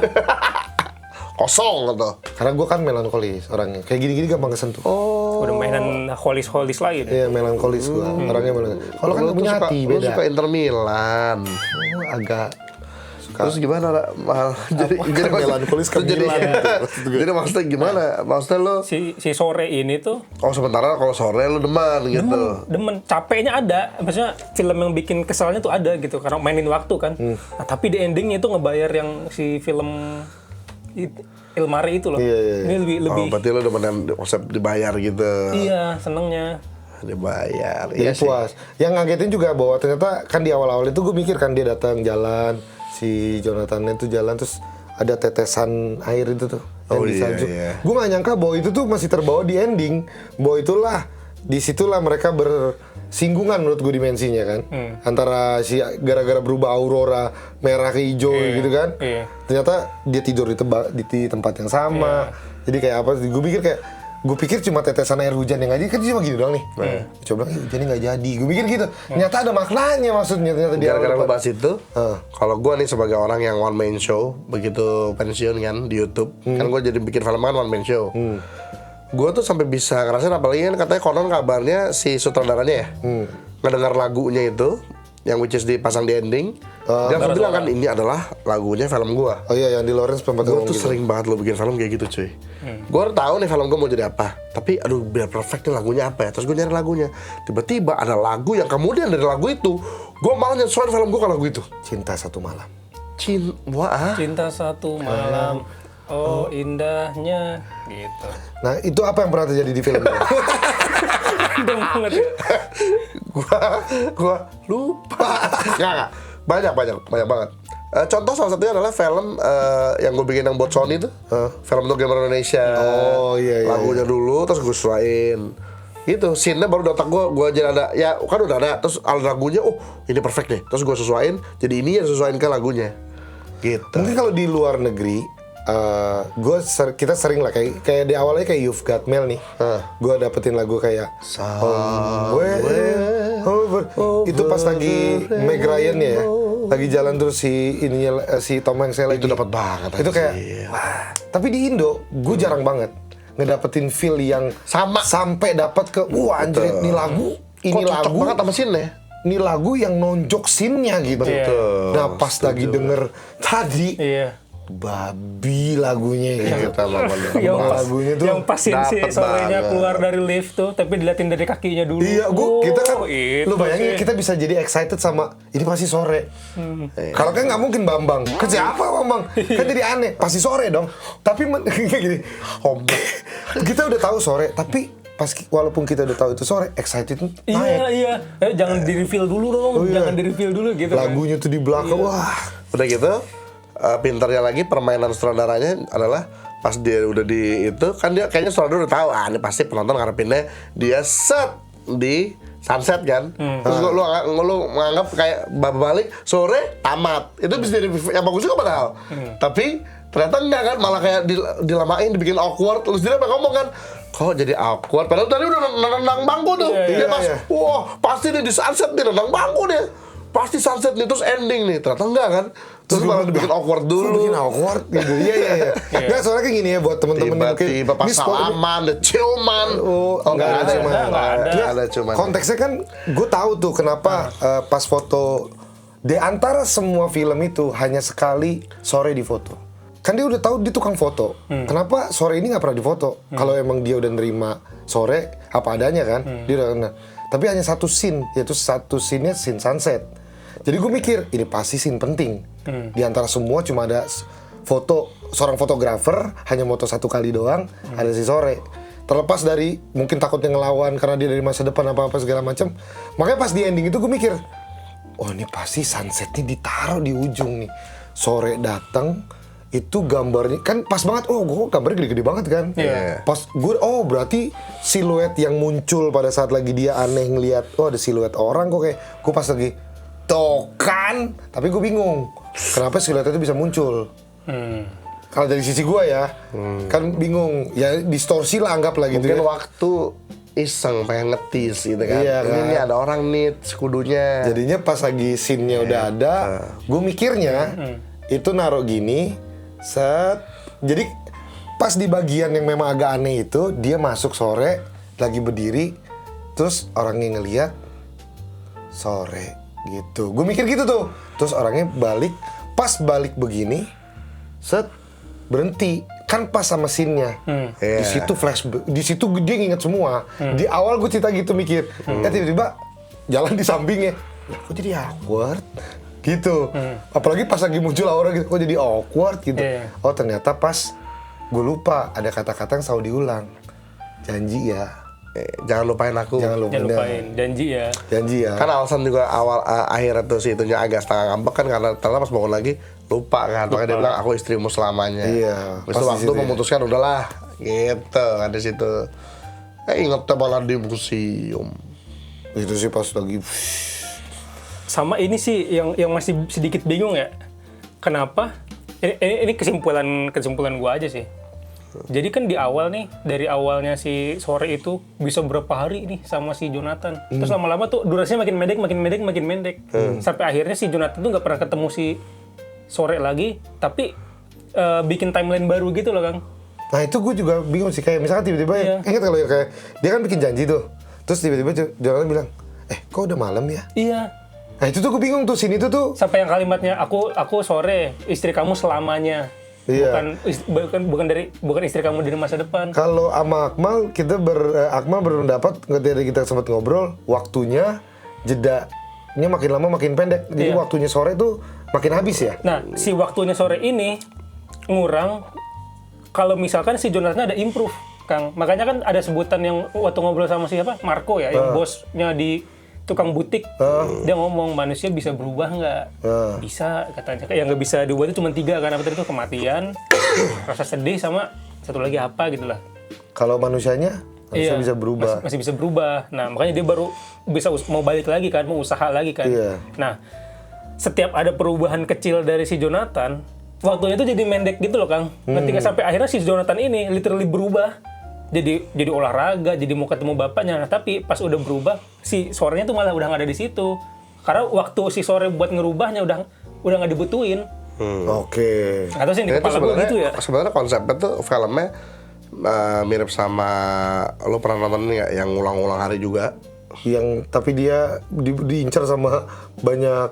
Kosong gitu. karena gue kan melankolis orangnya. Kayak gini-gini gampang kesentuh. Udah mainan holis-holis lagi deh. Iya, melankolis gue. Orangnya melankolis. Kalau kan Lo gak punya hati, Lo beda. suka Inter Milan. Oh, agak suka. Terus gimana Ra? Jadi melankolis ke jadi, Milan. jadi maksudnya gimana? Maksudnya lo Si sore ini tuh oh sementara kalau sore lo demen gitu. demen capeknya ada, maksudnya film yang bikin kesalnya tuh ada gitu karena mainin waktu kan. Nah, tapi di endingnya itu ngebayar yang si film Ilmare itu loh. Iya. Ini lebih Oh, berarti lo demen konsep dibayar gitu. iya senengnya. Dibayar. Jadi Iya sih. puas. Yang ngagetin juga bahwa ternyata kan di awal-awal itu gue mikir kan dia datang jalan, si Jonathan itu jalan terus ada tetesan air itu tuh yang Oh, di iya, salju. iya. Gue gak nyangka bahwa itu tuh masih terbawa di ending. Bahwa itulah disitulah mereka bersinggungan menurut gue dimensinya kan. Antara si gara-gara berubah aurora merah ke hijau gitu kan. Ternyata dia tidur di tempat yang sama. Jadi kayak apa? Gue pikir cuma tetesan air hujan yang nggak jadi, kan cuma gini doang nih. Coba bilang, hujannya nggak jadi. Gue pikir gitu. Ternyata ada maknanya maksudnya. Ternyata dia gara-gara lo bahas itu, kalau gue nih sebagai orang yang one man show, begitu pensiun kan di YouTube, kan gue jadi bikin film kan one man show. Gue tuh sampai bisa ngerasain, apalagi kan katanya konon kabarnya si sutradaranya ya, ngedengar lagunya itu, yang which is dipasang di ending, dia langsung bilang kan ini adalah lagunya film gue. Oh iya, yang di Lawrence sempat Gue ngomong tuh gitu. sering banget lo bikin film kayak gitu cuy. Gue udah tahu nih film gue mau jadi apa, tapi aduh biar perfect nih lagunya apa ya. Terus gue nyari lagunya, tiba-tiba ada lagu yang kemudian dari lagu itu gue malah nyesuaiin film gue ke lagu itu. Cinta Satu Malam. Cinta Satu Malam. Oh indahnya gitu. Nah itu apa yang pernah terjadi di film ini? Dong banget ya. Gua lupa. Nggak. Banyak banget. Contoh salah satunya adalah film yang gue bikin yang buat Sony itu, film untuk gamer Indonesia. Oh iya. Lagunya dulu, terus gue sesuaiin. Gitu, scene-nya baru di otak gue jadi ada, ya kan udah ada, terus ada lagunya, oh ini perfect deh. Terus gue sesuaiin, jadi ini yang sesuaiin ke lagunya. Gitu. Mungkin kalau di luar negeri, kita sering lah kayak di awalnya kayak You've Got Mail nih. Gue dapetin lagu kayak Somewhere Over. Itu pas lagi Meg Ryan ya, lagi jalan terus si Tom Hanks lagi. Itu dapat banget. Itu kayak wah. Tapi di Indo, gue jarang banget ngedapetin feel yang sama sampai dapat ke anjir ini lagu. Ini lagu banget sama scene-nya. Ini lagu yang nonjok scene-nya gitu. Betul. Nah pas lagi denger tadi, babi lagunya gitu. Yang pas si sorenya banget. keluar dari lift tuh, tapi diliatin dari kakinya dulu. Iya, kita kan, lu bayangin sih. kita bisa jadi excited sama ini pasti sore. Kalau kan nggak mungkin Bambang, ke siapa Bambang? Kan jadi aneh, pasti sore dong. Tapi gini, kita udah tahu sore, tapi walaupun kita udah tahu itu sore, excited naik. Iya. Jangan di reveal dulu dong, jangan di reveal dulu gitu. Lagunya tuh di belakang, wah. Udah gitu, pintarnya lagi permainan sutradaranya adalah pas dia udah di itu kan dia kayaknya sutradara udah tahu ini pasti penonton ngarepinnya dia set di sunset kan. Terus lu menganggap kayak balik sore tamat. Itu bisa jadi yang bagus juga padahal. Tapi ternyata enggak kan, malah kayak dilamain, dibikin awkward. Terus dia ngomong kan, kok jadi awkward? Padahal tadi udah nendang bangku tuh. Dia pas, wah pasti nih di sunset nih nendang bangku dia. Pasti sunset nih terus ending nih. Ternyata enggak kan. Terus malah dibikin awkward dulu. Bikin awkward gitu. Iya. Nggak, soalnya kayak gini ya buat temen-temen yang mungkin tiba-tiba pas salaman, the ciuman. Nggak ada cuman. Konteksnya kan gue tahu tuh kenapa pas foto di antara semua film itu hanya sekali sore di foto. Kan dia udah tahu dia tukang foto. Kenapa sore ini nggak pernah difoto? Kalau emang dia udah nerima sore apa adanya kan, dia udah kena. Tapi hanya satu scene, yaitu satu scene-nya scene sunset. Jadi gue mikir ini pasti scene penting. Di antara semua cuma ada foto seorang fotografer, hanya foto satu kali doang, ada si sore. Terlepas dari mungkin takutnya ngelawan karena dia dari masa depan apa-apa segala macam. Makanya pas di ending itu gue mikir, oh ini pasti sunsetnya ditaruh di ujung nih. Sore datang, itu gambarnya kan pas banget. Oh gue gambarnya gede-gede banget kan. Pas gue berarti siluet yang muncul pada saat lagi dia aneh ngeliat, ada siluet orang kok kayak. Gue pas lagi kan, tapi gue bingung kenapa siluet itu bisa muncul. Kalau dari sisi gue ya, kan bingung ya, distorsi lah anggap lah gitu. Mungkin ya. waktu iseng pengen ngetis gitu kan. Iya, ini ada orang nih sekudunya. Jadinya pas lagi scene-nya udah ada, gue mikirnya itu naruh gini, set. Jadi pas di bagian yang memang agak aneh itu, dia masuk sore, lagi berdiri, terus orangnya ngeliat sore gitu. Gue mikir gitu tuh. Terus orangnya balik, pas balik begini, set, berhenti. Kan pas sama scene-nya. Di situ flashback, di situ dia nginget semua. Di awal gue cerita gitu mikir, tiba-tiba jalan di sampingnya. Kok jadi awkward? Gitu. Apalagi pas lagi muncul aura gitu, kok jadi awkward gitu. Oh ternyata pas gue lupa ada kata-kata yang selalu diulang. Janji ya. Jangan lupain aku. Jangan lupain, janji ya. Janji ya. Kan alasan juga awal akhir itu si itunya agak setengah ngambek kan karena ternyata pas bangun lagi lupa kan. Makanya dia bilang aku istrimu selamanya. Iya. Terus waktu memutuskan udahlah gitu kan di situ. Ingetnya malah di museum. Itu sih pas lagi. Sama ini sih yang masih sedikit bingung ya. Kenapa? Ini kesimpulan gua aja sih. Jadi kan di awal nih, dari awalnya si Sore itu bisa berapa hari nih sama si Jonathan. Terus lama-lama tuh durasinya makin pendek. Sampai akhirnya si Jonathan tuh nggak pernah ketemu si Sore lagi, tapi bikin timeline baru gitu loh, Kang. Nah itu gue juga bingung sih, kayak misalkan tiba-tiba ingat kalau kayak dia kan bikin janji tuh, terus tiba-tiba Jonathan bilang, kok udah malam ya? Iya. Nah itu tuh gue bingung tuh, sini tuh sampai yang kalimatnya aku Sore, istri kamu selamanya. Iya. Bukan istri kamu dari masa depan. Kalau sama Akmal, Akmal berpendapat ketika kita sempat ngobrol, waktunya jedanya makin lama makin pendek. Jadi waktunya Sore tuh makin habis ya. Nah, si waktunya Sore ini ngurang kalau misalkan si Jonathan ada improve, Kang. Makanya kan ada sebutan yang waktu ngobrol sama siapa? Marco ya, yang bosnya di tukang butik. Dia ngomong manusia bisa berubah nggak? Bisa katanya. Yang nggak bisa diubah itu cuma 3 kan, apa tadi itu kematian, rasa sedih sama satu lagi apa gitu lah. Kalau manusianya bisa berubah. Masih bisa berubah. Nah, makanya dia baru bisa mau balik lagi kan, mau usaha lagi kan. Iya. Nah, setiap ada perubahan kecil dari si Jonathan, waktunya itu jadi mendek gitu loh, Kang. Ketika sampai akhirnya si Jonathan ini literally berubah. Jadi olahraga, jadi mau ketemu bapaknya. Nah, tapi pas udah berubah, si Sorenya tuh malah udah nggak ada di situ. Karena waktu si Sore buat ngerubahnya udah nggak dibutuhin. Oke. Atau sih di kepala gue gitu ya. Sebenarnya konsepnya tuh filmnya mirip sama, lo pernah nonton nggak yang ulang-ulang hari juga? Yang tapi dia diincar sama banyak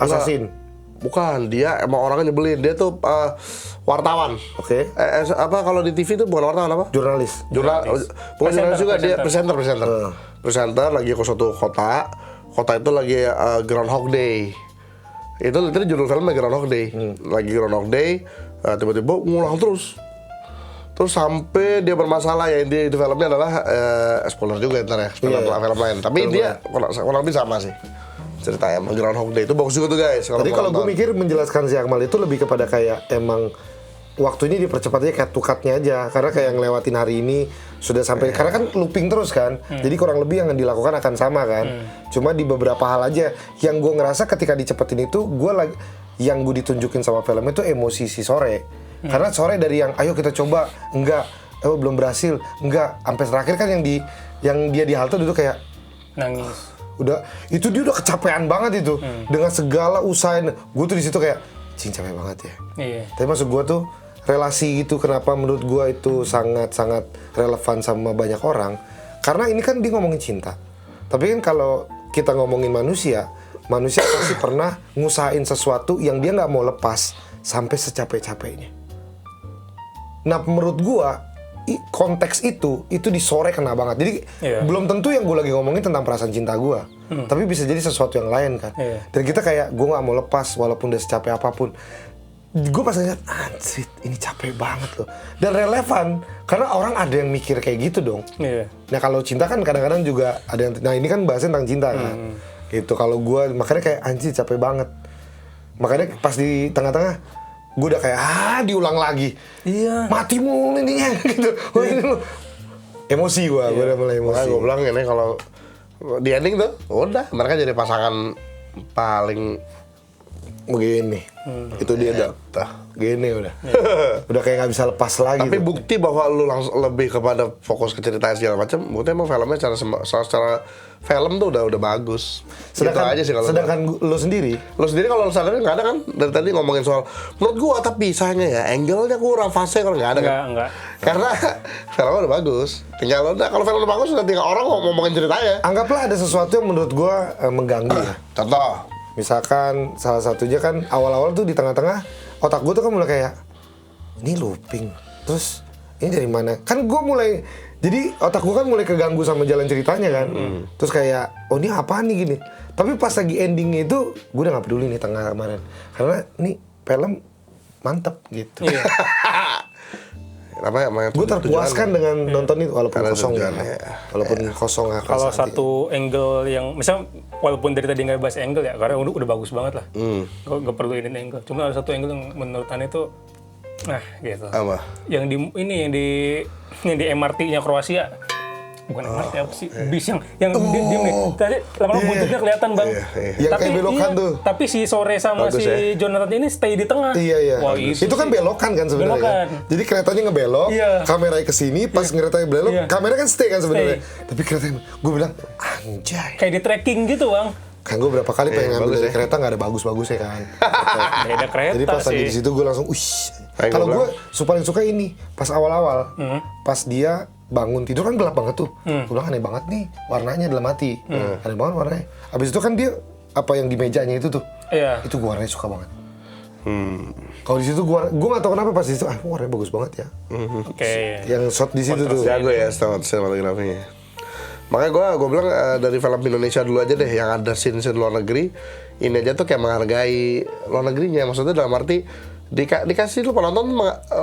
assassin. Bukan, dia emang orangnya nyebelin. Dia tuh wartawan. Oke. Apa kalau di TV tuh bukan wartawan apa? Jurnalis. Bukan jurnalis juga, dia presenter. Presenter lagi ke suatu kota. Kota itu lagi Groundhog Day. Itu literally judul filmnya Groundhog Day. Lagi Groundhog Day, tiba-tiba ngulang terus. Terus sampai dia bermasalah, ya inti filmnya adalah spoiler juga ntar ya, film lain. Tapi dia kurang lebih sama sih ceritanya. Groundhog Day itu bagus juga tuh guys. Tadi kalau gue mikir menjelaskan si Akmal itu lebih kepada kayak emang waktunya dipercepatnya kayak tukatnya aja, karena kayak ngelewatin hari ini sudah sampai, karena kan looping terus kan, jadi kurang lebih yang dilakukan akan sama kan, cuma di beberapa hal aja yang gue ngerasa ketika dicepetin itu yang gue ditunjukin sama film itu emosi si Sore, karena Sore dari yang ayo kita coba enggak, belum berhasil enggak, sampai terakhir kan yang dia di halte dulu kayak nangis. Udah itu dia udah kecapean banget itu dengan segala usahain. Gue tuh di situ kayak capek banget ya. Iya. Tapi maksud gue tuh relasi itu kenapa menurut gue itu sangat-sangat relevan sama banyak orang, karena ini kan dia ngomongin cinta. Tapi kan kalau kita ngomongin manusia pasti pernah ngusahain sesuatu yang dia nggak mau lepas sampai secapek-capeknya. Nah menurut gue konteks itu di Sore kena banget. Jadi belum tentu yang gue lagi ngomongin tentang perasaan cinta gue, tapi bisa jadi sesuatu yang lain kan. Dan kita kayak gue nggak mau lepas walaupun udah secapek apapun. Gue pas ngeliat, anjir ini capek banget loh. Dan relevan karena orang ada yang mikir kayak gitu dong. Nah kalau cinta kan kadang-kadang juga ada yang, nah ini kan bahasnya tentang cinta kan. Gitu kalau gue makanya kayak anjir capek banget. Makanya pas di tengah-tengah gue udah kayak diulang lagi. Iya. Mati mulu ininya gitu. Wah ini lu. Emosi gue udah mulai emosi. Gue bilang ini kalau di ending tuh udah mereka jadi pasangan paling begini. Itu dia udah gini udah. Udah kayak nggak bisa lepas lagi. Tapi tuh. bukti bahwa lu langsung lebih kepada fokus ke cerita segala macam, bukti emang filmnya secara film tuh udah bagus. Sedangkan, gitu aja sih kalau lo sendiri kalau lu sadar nggak ada kan dari tadi ngomongin soal menurut gua tapi pisahnya ya angle-nya kurang, fase kalau nggak ada kan? Enggak. Karena filmnya udah bagus. Tinggal udah kalau film udah bagus udah tinggal orang ngomongin ceritanya. anggaplah ada sesuatu yang menurut gua mengganggu ya. Contoh, Misalkan salah satunya kan awal-awal tuh di tengah-tengah otak gue tuh kan mulai kayak ini looping, terus ini dari mana? Kan gue mulai jadi otak gue kan mulai keganggu sama jalan ceritanya kan. Terus kayak oh ini apaan nih gini. Tapi pas lagi endingnya itu gue udah nggak peduli nih tengah kemarin karena ini film mantep gitu. Iya. Gue terpuaskan dengan nonton itu walaupun kosong ya. Walaupun kosong akal Kalau sehat. satu angle yang misal walaupun dari tadi nggak bahas angle ya, karena udah bagus banget lah. Gak perlu ini angle. Cuma ada satu angle yang menurut Ane itu gitu. Apa? Yang di MRT-nya Kroasia. bukan MRT apa sih? Bis yang diem nih. Tadi lama-lama buntutnya kelihatan, Bang. Yang kayak belokan tuh. Tapi si Sore sama Bagus, si Jonathan ini stay di tengah. Iya. Wah, Itu kan belokan kan sebenarnya. Belokan. Jadi keretanya ngebelok, kameranya ke sini, pas keretanya belok, kamera kan stay kan sebenarnya. Tapi keretanya, gue bilang, anjay. Kayak di tracking gitu, Bang. Kan gue berapa kali pengen ngambil dari kereta nggak ada bagus-bagusnya kan. Beda kereta Jadi pas sih. lagi di situ gue langsung, Kayak kalau gua gue paling suka ini pas awal-awal, pas dia bangun tidur kan gelap banget tuh. Gue bilang aneh banget nih warnanya dalam hati, aneh banget warnanya. Abis itu kan dia apa yang di mejanya itu tuh, itu gue warnanya suka banget. Kalau di situ gue nggak tahu kenapa pas di situ, warnanya bagus banget ya. Oke. Yang shot di situ tuh. Jago ya sinematografinya. Makanya gue bilang dari film Indonesia dulu aja deh yang ada scene luar negeri, ini aja tuh kayak menghargai luar negerinya. Maksudnya dalam arti dikasih lu penonton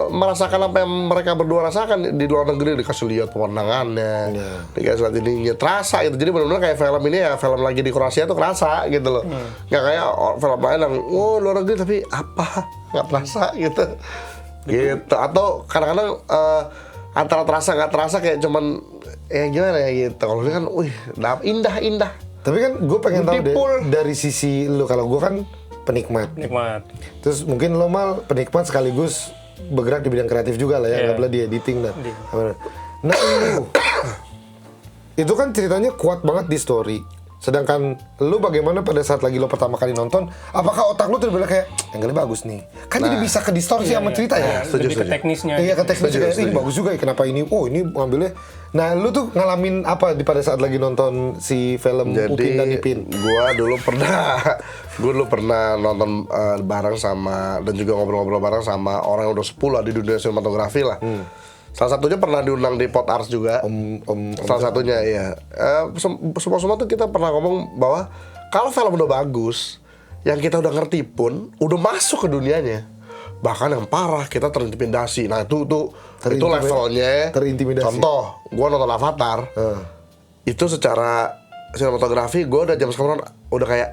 merasakan apa yang mereka berdua rasakan di luar negeri, dikasih lihat pemandangannya, dikasih lihat ininya, terasa gitu. Jadi benar-benar kayak film ini ya film lagi di Kroasia tuh kerasa gitu loh. Nggak kayak film lain yang luar negeri tapi apa nggak terasa gitu. Gitu. Atau kadang-kadang antara terasa nggak terasa kayak cuman gimana ya gitu. Kalau ini kan indah. Tapi kan gue pengen tahu deh Beautiful. dari sisi lu, kalau gue kan penikmat. Terus mungkin lo mal penikmat sekaligus bergerak di bidang kreatif juga lah ya, nggak boleh di editing dan. Nah lu itu kan ceritanya kuat banget di story. Sedangkan lu bagaimana pada saat lagi lo pertama kali nonton, apakah otak lu terbelah kayak angle-nya bagus nih? Kan jadi bisa ke distorsi sama cerita ya. Lebih ke teknisnya. Iya, ke teknisnya kayak ini bagus juga ya, kenapa ini? Oh, ini ngambilnya. Nah, lu tuh ngalamin apa pada saat lagi nonton si film Upin dan Ipin? Gua dulu pernah nonton bareng sama dan juga ngobrol-ngobrol bareng sama orang yang udah 10 di dunia sinematografi lah. Salah satunya pernah diundang di Pod Arts juga. Salah satunya ya. Semua tuh kita pernah ngomong bahwa kalau film udah bagus, yang kita udah ngerti pun udah masuk ke dunianya. Bahkan yang parah kita terintimidasi. Nah itu levelnya. Terintimidasi. Contoh, gua nonton Avatar. Itu secara sinematografi gua udah jam sekarang udah kayak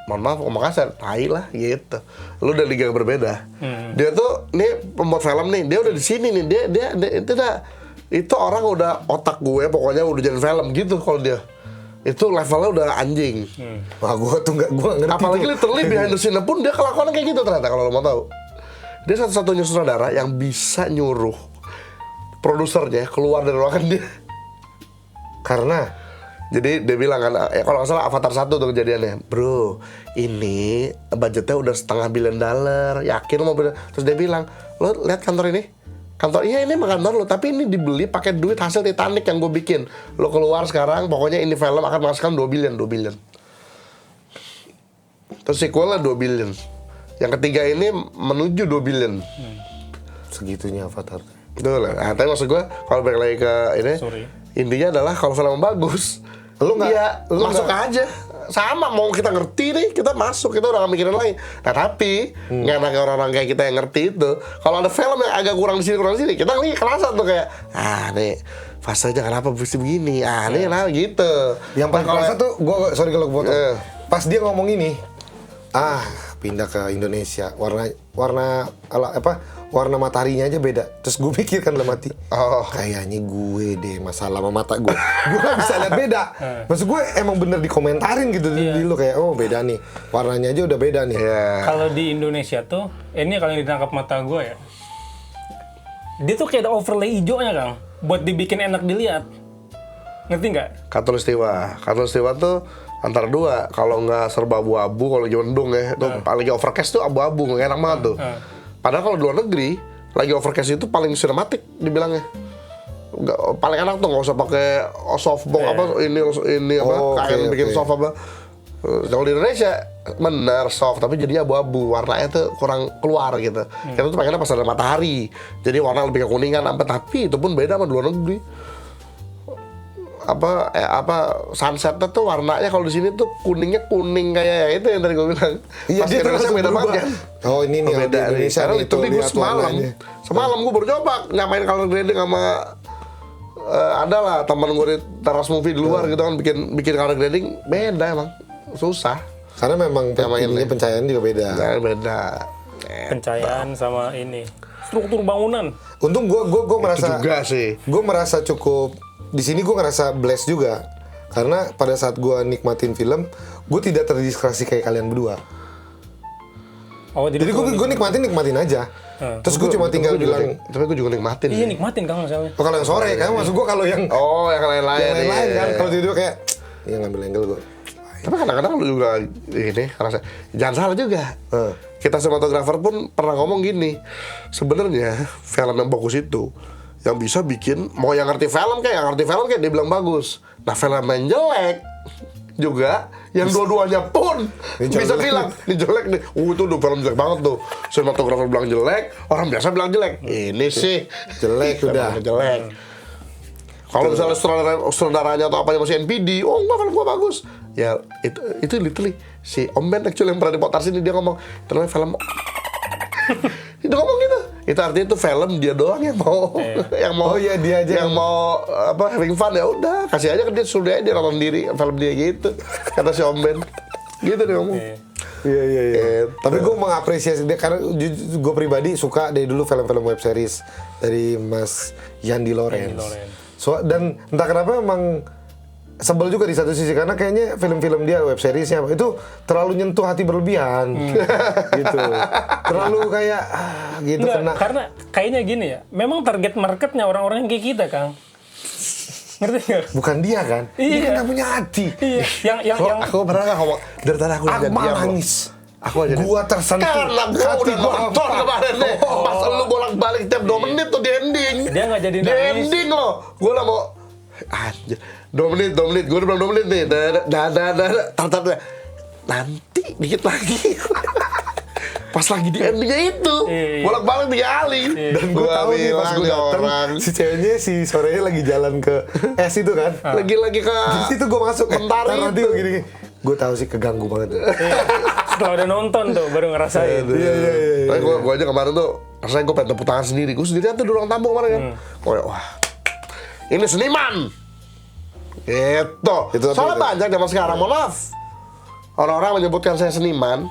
mohon maaf ngomong kasar, tai lah gitu. Lu udah liga yang berbeda. Dia tuh nih pembuat film nih, dia udah di sini nih. Dia itu orang udah otak gue pokoknya udah jadi film gitu kalau dia. Itu levelnya udah anjing. Wah, gue ngerti. Apalagi literally behind the scene pun dia kelakuannya kayak gitu ternyata kalau lo mau tahu. Dia satu-satunya sutradara yang bisa nyuruh produsernya keluar dari ruangan dia. Karena jadi dia bilang kan, kalau nggak salah Avatar 1 tuh kejadiannya, bro, ini budgetnya udah $500 million, yakin lo mau beli? Terus dia bilang, lo lihat kantor ini? Kantor, iya ini mah kantor lo, tapi ini dibeli pakai duit hasil Titanic yang gue bikin. Lo keluar sekarang, pokoknya ini film akan menghasilkan 2 billion. Terus sequelnya 2 billion. Yang ketiga ini menuju 2 billion. Segitunya Avatar. Betul lah. Nah, tapi maksud gue, kalau balik lagi ke ini, intinya adalah kalau film bagus, lu masuk aja. Sama, mau kita ngerti nih, kita masuk, kita udah gak mikirin lagi. Nah tapi, nggak ada orang-orang kayak kita yang ngerti itu. Kalau ada film yang agak kurang di sini, kita nih kerasa tuh kayak, nih fasenya kenapa bisa begini, nih nah gitu. Yang paling kerasa tuh, sorry kalau gue potong. Pas dia ngomong ini, pindah ke Indonesia, warna mataharinya aja beda. Terus gue pikir kan dalam hati, kayaknya gue deh masalah sama mata gue. Gue gak bisa lihat beda. Maksud gue emang bener dikomentarin gitu di lu kayak, beda nih, warnanya aja udah beda nih. Kalau di Indonesia tuh, ini kalau yang ditangkap mata gue ya, dia tuh kayak ada overlay hijaunya Kang, buat dibikin enak dilihat. Ngerti nggak? Katulistiwa tuh antara dua, kalau nggak serba abu-abu, kalau lagi mendung ya, tuh lagi overcast tuh abu-abu, nggak enak banget tuh. Padahal kalau di luar negeri, lagi overcast itu paling sinematik dibilangnya. Paling enak tuh nggak usah pakai softbox kain bikin soft apa. Kalau di Indonesia bener soft tapi jadi abu-abu, warnanya tuh kurang keluar gitu. Kita tuh pengennya pas ada matahari, jadi warna lebih kekuningan tapi itu pun beda sama di luar negeri. Sunsetnya tuh warnanya kalau di sini tuh kuningnya kuning kayak itu yang tadi gue bilang. Iya, dia Indonesia beda banget kan. Ini nih beda di Indonesia nih. Itu gue semalam gue baru coba nyamain color grading sama ada lah teman gue di teras movie di luar gitu kan bikin color grading beda emang susah. Karena memang pencahayaan juga beda. Pencahayaan sama ini struktur bangunan. Untung gue merasa juga sih. Gue merasa cukup di sini gue ngerasa blessed juga. Karena pada saat gue nikmatin film, gue tidak terdistraksi kayak kalian berdua. Oh, Jadi gue nikmatin aja. Terus gue cuma tinggal bilang, tapi gue juga nikmatin. Iya, nikmatin Kang masalahnya. oh kalau yang sore kan, maksud gue kalau yang yang lain-lain. kan, kalau tidur kayak, ya ngambil angle gue. Tapi kadang-kadang lu juga ini ngerasa jangan salah juga. Kita sinematografer pun pernah ngomong gini. Sebenarnya film yang bagus itu yang bisa bikin mau yang ngerti film kayak dia bilang bagus. Nah, film yang jelek juga yang dua-duanya pun bisa bilang ini jelek nih. Itu udah film jelek banget tuh. Sinematografer bilang jelek, orang biasa bilang jelek. Ini sih Jelek udah. jelek. Kalau misalnya sutradaranya atau apanya masih NPD, oh enggak, film gua bagus. Ya itu literally si Om Ben actually yang pernah di podcast ini dia ngomong, ternyata film dia ngomong gitu. Itu artinya itu film dia doang yang mau yang mau Oh iya, dia aja yang mau having fun, ya udah kasih aja ke dia, sudah aja dia nonton diri film dia gitu. Kata si Om Ben. Gitu dia ngomong. Iya. Tapi gue mengapresiasi dia karena gue pribadi suka dari dulu film-film web series dari Mas Yandi Lorenz. Dan entah kenapa emang sebel juga di satu sisi karena kayaknya film-film dia web seriesnya itu terlalu nyentuh hati berlebihan gitu, terlalu kayak gitu. Enggak, karena kayaknya gini ya, memang target marketnya orang-orang yang kayak kita, Kang. Ngerti nggak? Bukan dia kan? Dia Iya. kan gak punya hati. Iya, yang Aku pernah nggak ngomong dari tadi aku Aku malah nangis. Aku aja Gua tersentuh. karena gua Hati udah gua nonton kemarin nih. Pas lu bolak-balik tiap 2 menit tuh di ending. Dia nggak jadi Di nangis. ending loh. Gua lah mau anjir. 2 menit. Gua udah bilang 2 menit nih. Tar. Nanti dikit lagi. Pas lagi di endingnya itu. Iya. Bolak-balik 3 kali. Dan gue tahu nih pas gue dateng si ceweknya si sorenya lagi jalan ke S itu kan. Lagi-lagi ke Di situ gue masuk Mentari nanti itu. gini. Gue tahu sih keganggu banget. Setelah udah nonton tuh baru ngerasain. Iya. Tapi gue aja kemarin tuh rasanya gue pengen tepuk tangan sendiri. Gue sendirian tuh di ruang tamu kemarin kan. Wah, ini seniman. Gitu. Soalnya banyak zaman sekarang, mohon maaf, orang-orang menyebutkan saya seniman.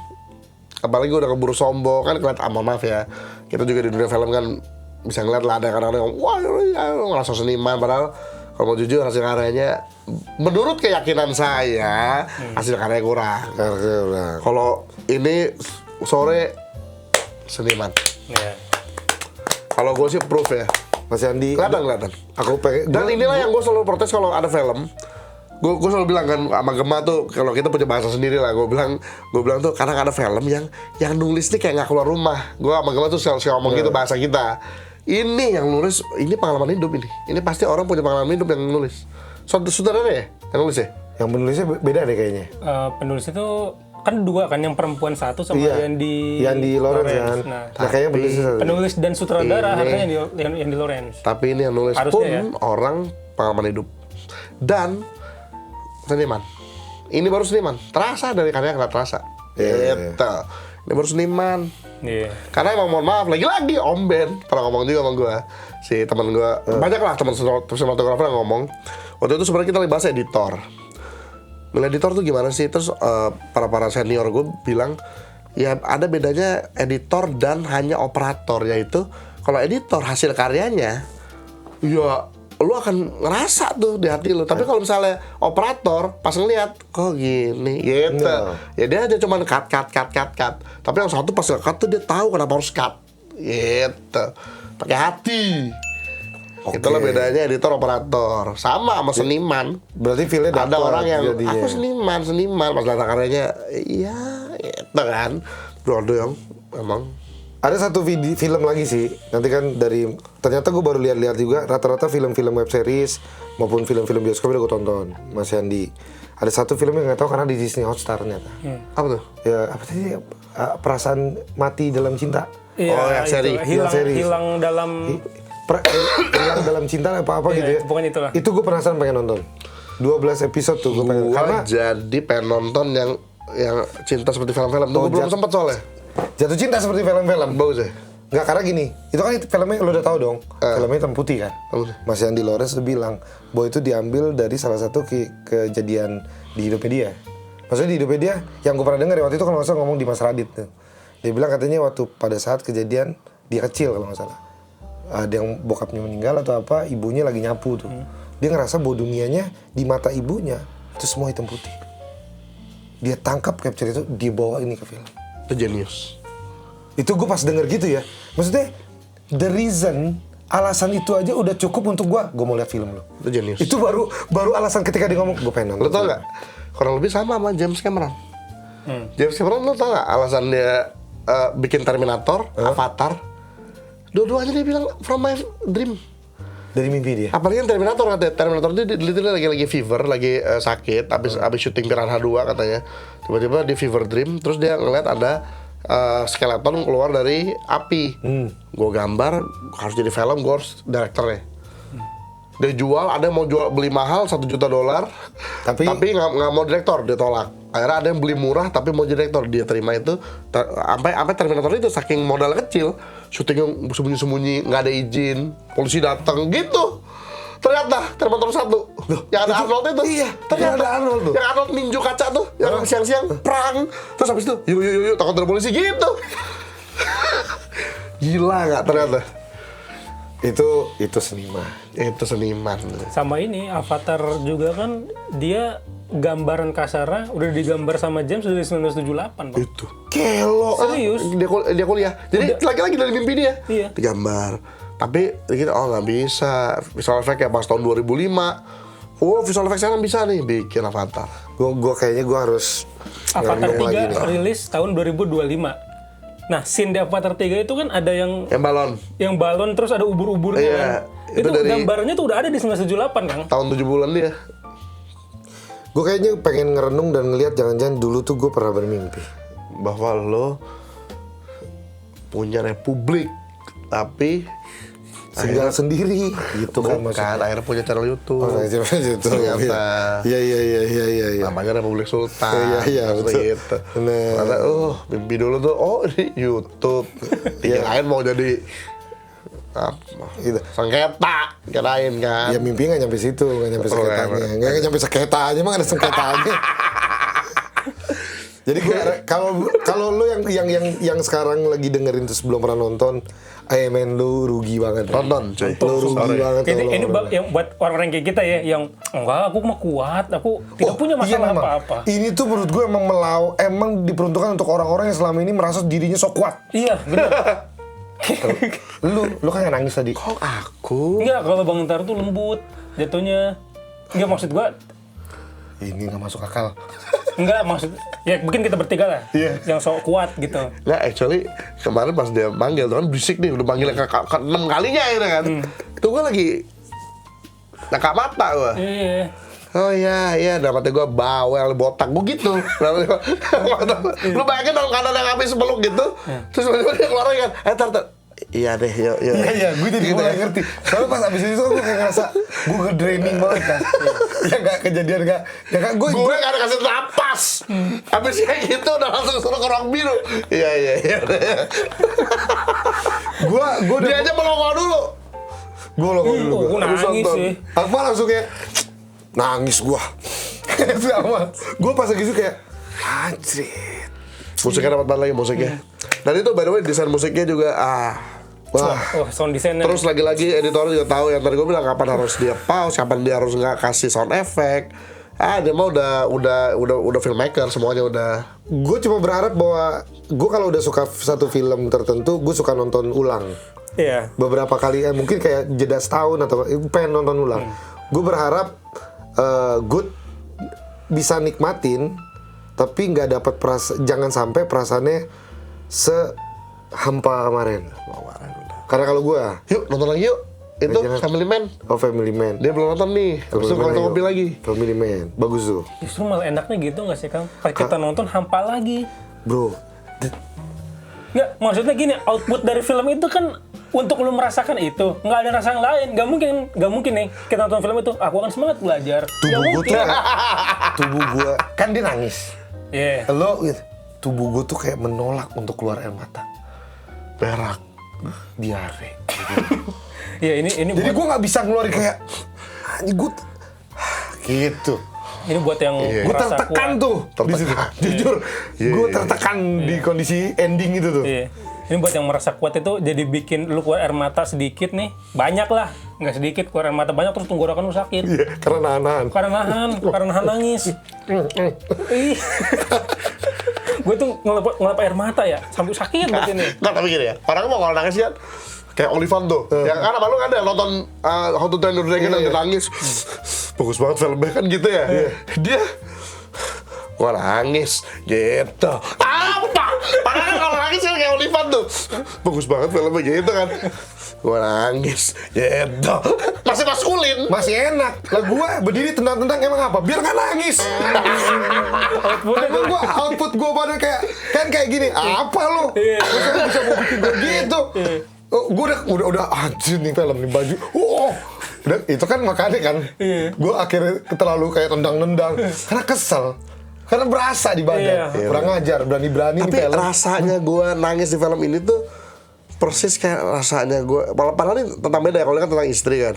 Apalagi gue udah keburu sombong kan, kelihatan, mohon maaf ya. Kita juga di dunia film kan bisa ngeliat lah ada kadang-kadang yang wah ngerasa seniman, padahal kalau mau jujur hasil karyanya menurut keyakinan saya hasil karyanya kurang. Kalau ini sore seniman. Iya. Kalau gue sih proof ya. Mas Andi. Kelihatan. Aku pengen. Dan inilah yang gue selalu protes kalau ada film. Gue selalu bilang kan sama Gema tuh, kalau kita punya bahasa sendiri lah. Gue bilang tuh kadang ada film yang nulis nih kayak nggak keluar rumah. Gue sama Gema tuh selalu ngomong gitu bahasa kita. Ini yang nulis, ini pengalaman hidup ini. Ini pasti orang punya pengalaman hidup yang nulis. Saudara ya yang nulis ya? Yang penulisnya beda deh kayaknya. Penulis itu kan 2 kan, yang perempuan 1 sama Yandi Lorenz kan. Nah, kayaknya penulis dan sutradara harusnya Yandi Lorenz. Tapi ini yang nulis Harusnya pun orang pengalaman hidup. Dan seniman. Ini baru seniman. Terasa dari karya nggak terasa. Gitu. Ini baru seniman. Iya. Karena emang mohon maaf, lagi-lagi Om Ben pernah ngomong juga sama gue. Si teman gue, banyak lah teman sinematografer yang ngomong. Waktu itu sebenarnya kita lagi bahas editor. Editor tuh gimana sih? Terus para senior gue bilang, ya ada bedanya editor dan hanya operator. Yaitu kalau editor hasil karyanya, ya lu akan ngerasa tuh di hati lu. Tapi kalau misalnya operator pas ngeliat kok gini gitu, ya dia aja cuman cut. Tapi yang satu pas cut tuh dia tahu kenapa harus cut gitu, pakai hati. Itulah bedanya editor operator. Sama seniman. Berarti feelnya ada orang yang jadinya. aku seniman pas data karyanya iya itu kan. Ada yang emang. Ada satu film lagi sih, nanti kan ternyata gue baru lihat-lihat juga, rata-rata film-film web series maupun film-film bioskop udah gue tonton, Mas Yandi. Ada satu film yang nggak tahu karena di Disney Hotstar ternyata. Apa tuh? Ya apa tadi? Perasaan mati dalam cinta. Iya, yang seri. Hilang dalam Hilang dalam cinta apa gitu ya. Pokoknya itulah. Itu gue penasaran pengen nonton. 12 episode tuh gue pengen. Karena Jadi pengen nonton yang cinta seperti film-film tuh gue belum sempet soalnya. jatuh cinta seperti film-film. Bagus ya? Nggak, karena gini, itu kan filmnya lo udah tahu dong, filmnya hitam putih kan. Mas Yandi Lorenz udah bilang bahwa itu diambil dari salah satu kejadian di hidupnya dia. Maksudnya di hidupnya dia, yang gue pernah dengar waktu itu kalau nggak salah ngomong di Mas Radit tuh. Dia bilang katanya waktu pada saat kejadian dia kecil kalau nggak salah. Ada yang bokapnya meninggal atau apa, ibunya lagi nyapu tuh. dia ngerasa bahwa dunianya di mata ibunya itu semua hitam putih. Dia tangkap capture itu, dia bawa ini ke film. Itu genius. Itu gue pas denger gitu ya, maksudnya the reason, alasan itu aja udah cukup untuk gue mau lihat film lo. Itu genius. Itu baru alasan ketika dia ngomong gue pengen nonton. Lo tau nggak? Kurang lebih sama James Cameron. James Cameron lo tau nggak alasan dia bikin Terminator, Avatar? Dua-duanya dia bilang from my dream. Dari mimpi dia. Apalagi yang Terminator katanya. Terminator itu literally lagi fever, lagi sakit, abis syuting Piranha 2 katanya. Tiba-tiba di fever dream, terus dia ngeliat ada skeleton keluar dari api. Gue gambar, harus jadi film, gue harus direkturnya. Dia jual, ada yang mau beli mahal $1 juta, tapi nggak mau direktor, dia tolak. Akhirnya ada yang beli murah tapi mau jadi direktor, dia terima itu. Sampai Terminator itu saking modal kecil, syutingnya sembunyi-sembunyi, nggak ada izin, polisi datang gitu. Ternyata Terminator 1 yang ada Arnold itu. Iya, ternyata ada Arnold tuh. Yang Arnold ninju kaca tuh, yang siang-siang perang. Terus habis itu, yuk takut ada polisi gitu. Gila nggak ternyata? Itu seniman. Itu seniman. Sama ini Avatar juga kan dia gambaran kasarnya udah digambar sama James dari 1978, Bang. Itu kelo. Serius? Dia kuliah. Jadi lagi-lagi dari mimpi dia. Iya. Digambar. Tapi kita nggak bisa. Visual effect ya pas tahun 2005. Oh, visual effect sekarang bisa nih bikin Avatar. Gue kayaknya gue harus Avatar ngerenung lagi 3 rilis tahun 2025. Nah, scene di Avatar 3 itu kan ada yang balon. Yang balon terus ada ubur-uburnya Iya, kan. itu dari gambarnya tuh udah ada di 1978, Kang. Tahun 7 bulan dia. Gue kayaknya pengen ngerenung dan ngeliat jangan-jangan dulu tuh gue pernah bermimpi bahwa lo punya republik tapi tinggal sendiri gitu kan maksudnya. Akhirnya punya channel YouTube. Oh, ternyata. Iya. Namanya Republik Sultan. Iya, betul. Gitu. Nah. Karena mimpi dulu tuh ini YouTube. Kirain mau jadi gitu. Sengketa kirain kan. Ya mimpi nggak nyampe situ, nggak nyampe seketanya. Nggak nyampe seketanya, emang ada seketanya. Jadi kalau lu yang sekarang lagi dengerin terus belum pernah nonton, men lu rugi banget. Nonton, cuy. Lu rugi banget. Ini yang buat orang-orang kayak kita ya, yang enggak, aku mah kuat, aku tidak punya masalah apa-apa. Ini tuh menurut gue emang diperuntukkan untuk orang-orang yang selama ini merasa dirinya sok kuat. Iya, benar. Lu kan yang nangis tadi. Kok aku? Enggak, kalau Bang Ntar tuh lembut jatuhnya. Enggak, maksud gua ini nggak masuk akal. enggak, maksud ya mungkin kita bertiga lah. Iya. Yang sok kuat gitu. Nah, actually kemarin pas dia manggil tuh kan berisik nih, udah manggil ke 6 kalinya gitu kan. Itu gua lagi nakak mata gua. Iya. Oh iya, dapetnya gue bawel, botak, gue gitu. Lu bayangin dalam keadaan yang habis peluk gitu, terus tiba-tiba dia keluar kan, iya deh, yuk. Iya, gue jadi mulai ngerti. Soalnya pas abis itu gue kayak ngerasa gue nge-draining banget kan. Ya nggak kejadian nggak. Ya kan gue nggak ada kasih napas. Abis kayak gitu udah langsung suruh ke ruang biru. Iya. Gue dia aja melongo dulu. Gue melongo dulu. Gue nangis sih. Apa langsung kayak nangis gue. Sama. Gue pas lagi itu kayak anjir. Musiknya dapat banget lagi musiknya. Dan itu by the way desain musiknya juga wah, sound design-nya. Terus lagi-lagi editor juga tahu yang tadi gue bilang kapan harus dia pause, kapan dia harus nggak kasih sound effect. Dia mah udah filmmaker semuanya udah. Gue cuma berharap bahwa gue kalau udah suka satu film tertentu, gue suka nonton ulang. Iya. Beberapa kali mungkin kayak jeda setahun atau pengen nonton ulang. Gue berharap gue bisa nikmatin, tapi nggak dapat jangan sampai perasaannya sehampa kemarin. Karena kalau gue, yuk nonton lagi yuk. Itu Family Man. Oh, Family Man. Dia belum nonton nih. Terus nonton kopi lagi. Family Man, bagus tuh. Justru malah enaknya gitu nggak sih, Kang? Pas kita nonton hampa lagi. Bro. Nggak, maksudnya gini, output dari film itu kan untuk lu merasakan itu, nggak ada rasa yang lain. Nggak mungkin nih kita nonton film itu, aku akan semangat belajar. Tubuh gue kan dia nangis. Iya. Lo gitu. Tubuh gue tuh kayak menolak untuk keluar air mata. Berak. Diare. Iya, ini jadi gue nggak bisa ngeluarin kayak gue gitu. Ini buat yang Gue tertekan tuh di situ. Jujur, gue tertekan di kondisi ending itu tuh. Iya. Ini buat yang merasa kuat itu jadi bikin lu keluar air mata sedikit nih, banyak lah. nggak sedikit keluar air mata banyak terus tenggorokan lu sakit. Iya, karena nahan. Karena nahan nangis. Ih. Gue tuh ngelap air mata ya, sampai sakit banget ini. Nggak, tapi gini ya, orang mau kalau nangis ya kayak Olivan tuh, yang kan apa lu ada nonton How to Train Your Dragon yang dia nangis, bagus banget filmnya kan gitu ya. Dia gua nangis gitu. Apa? Padahal kalau nangis kan kayak Olivan tuh, bagus banget filmnya gitu kan. Gua nangis gitu. Masih maskulin. Masih enak. Lah gua berdiri tendang-tendang emang apa? Biar nggak nangis. Emang gua output gua pada kayak gini. Apa lu? Masa lu bisa mau bikin gua gitu? Oh, gua udah anjir nih film nih baju. Udah itu kan makanya kan. Gua akhirnya terlalu kayak tendang-nendang karena kesel. Karena berasa di badan. Kurang ajar, berani-berani Tapi di film. rasanya gua nangis di film ini tuh persis kayak rasanya gue. Padahal ini tentang beda ya, kalau ini kan tentang istri kan.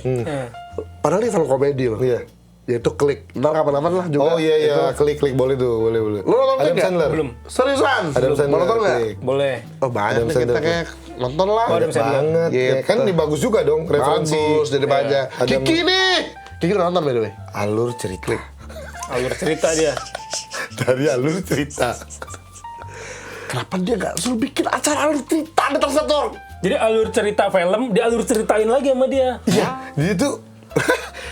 Padahal ini film komedi loh. Iya. Yaitu Klik. Ntar kapan-kapan lah juga. Oh iya, klik boleh tuh, boleh. Lu nonton Adam Klik nggak? Sandler. Belum. Seriusan? Adam Sandler. Mau nonton nggak? Klik. Boleh. Oh banyak Adam nih kita Sandler. kayak nonton lah. Oh, Adam Sandler. Banget. Gitu. Ya, kan ini bagus juga dong referensi. Bagus, jadi banyak. Adam- Kiki nih. Kiki udah nonton by the way. Alur cerita. Alur cerita dia. Dari alur cerita. Kenapa dia nggak suruh bikin acara alur cerita di Tersetor? Jadi alur cerita film, dia alur ceritain lagi sama dia. Iya, dia tuh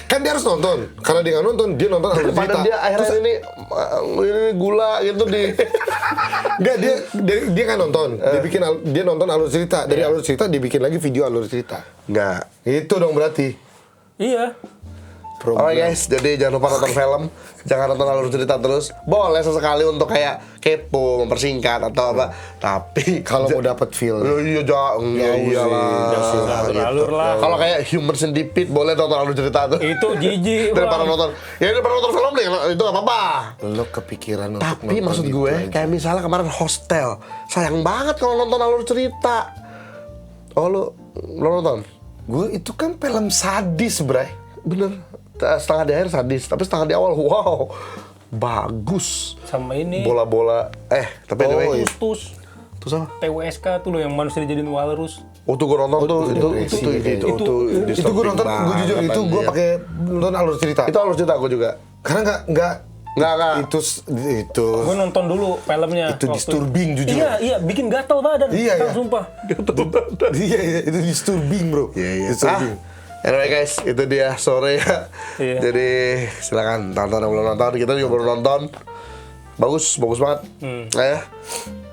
kan dia harus nonton. Karena dia nggak nonton, dia nonton alur cerita. Daripada dia akhirnya ini gula gitu di. Enggak, dia kan nonton. Dia nonton alur cerita. Dari alur cerita dia bikin lagi video alur cerita. Nggak. Itu dong berarti. Iya. Oke guys, jadi jangan lupa nonton film, jangan nonton alur cerita terus. Boleh sesekali untuk kayak kepo, mempersingkat atau apa. Tapi Kalau mau dapat feel. iya iyalah. Alur lah. Kalau kayak Human Centipede boleh nonton alur cerita tuh. Itu jijik. Daripada Bang. nonton, ya daripada nonton film deh, itu gak apa-apa. Lo kepikiran untuk Tapi nonton maksud itu gue, aja. kayak misalnya kemarin Hostel, sayang banget kalau nonton alur cerita. Oh lu nonton? Gue itu kan film sadis, Bray. Bener. Setengah di akhir sadis, tapi setengah di awal wow, bagus. Sama ini. Bola-bola, tapi anyway, Tus. terus apa? TWSK tuh loh yang manusia dijadiin walrus. Oh tuh gue nonton tuh, Itu gue nonton, gue jujur itu gue pakai nonton alur cerita. Itu alur cerita gue juga. Karena nggak itu Gue nonton dulu filmnya. Itu disturbing jujur. Iya, bikin gatal badan. Iya. Sumpah. Iya, itu disturbing, bro. Iya. Disturbing. Anyway guys, itu dia sore ya. Iya. Jadi silakan tonton yang belum nonton. Kita juga baru nonton. Bagus banget. Nah ya,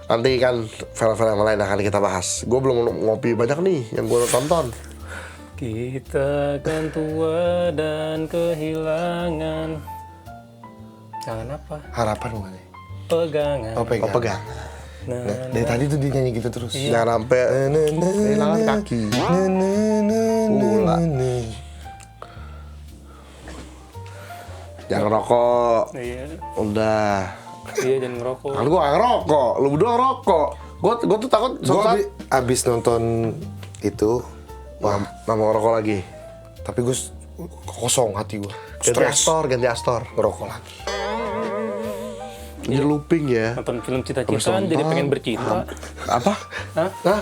nanti kan film-film yang lain akan kita bahas. Gue belum ngopi banyak nih yang gue tonton. Kita akan tua dan kehilangan. Jangan apa? Harapan bukan ya? Pegangan. Oh, pegang. Oh, pegang. Nah, Dari tadi tuh dia nyanyi gitu terus. Jangan sampai kehilangan kaki. Pula. Jangan rokok. Iya. Udah. Iya, jangan ngerokok. Kan gue gak ngerokok, lu berdua ngerokok. Gue tuh takut Gue suatu saat abis nonton itu, nggak mau ngerokok lagi. tapi gue kosong hati gue. Ganti Astor. Ngerokok lagi. Jadi looping ya. Nonton film cita-citaan jadi pengen bercinta. Apa? Hah? Hah?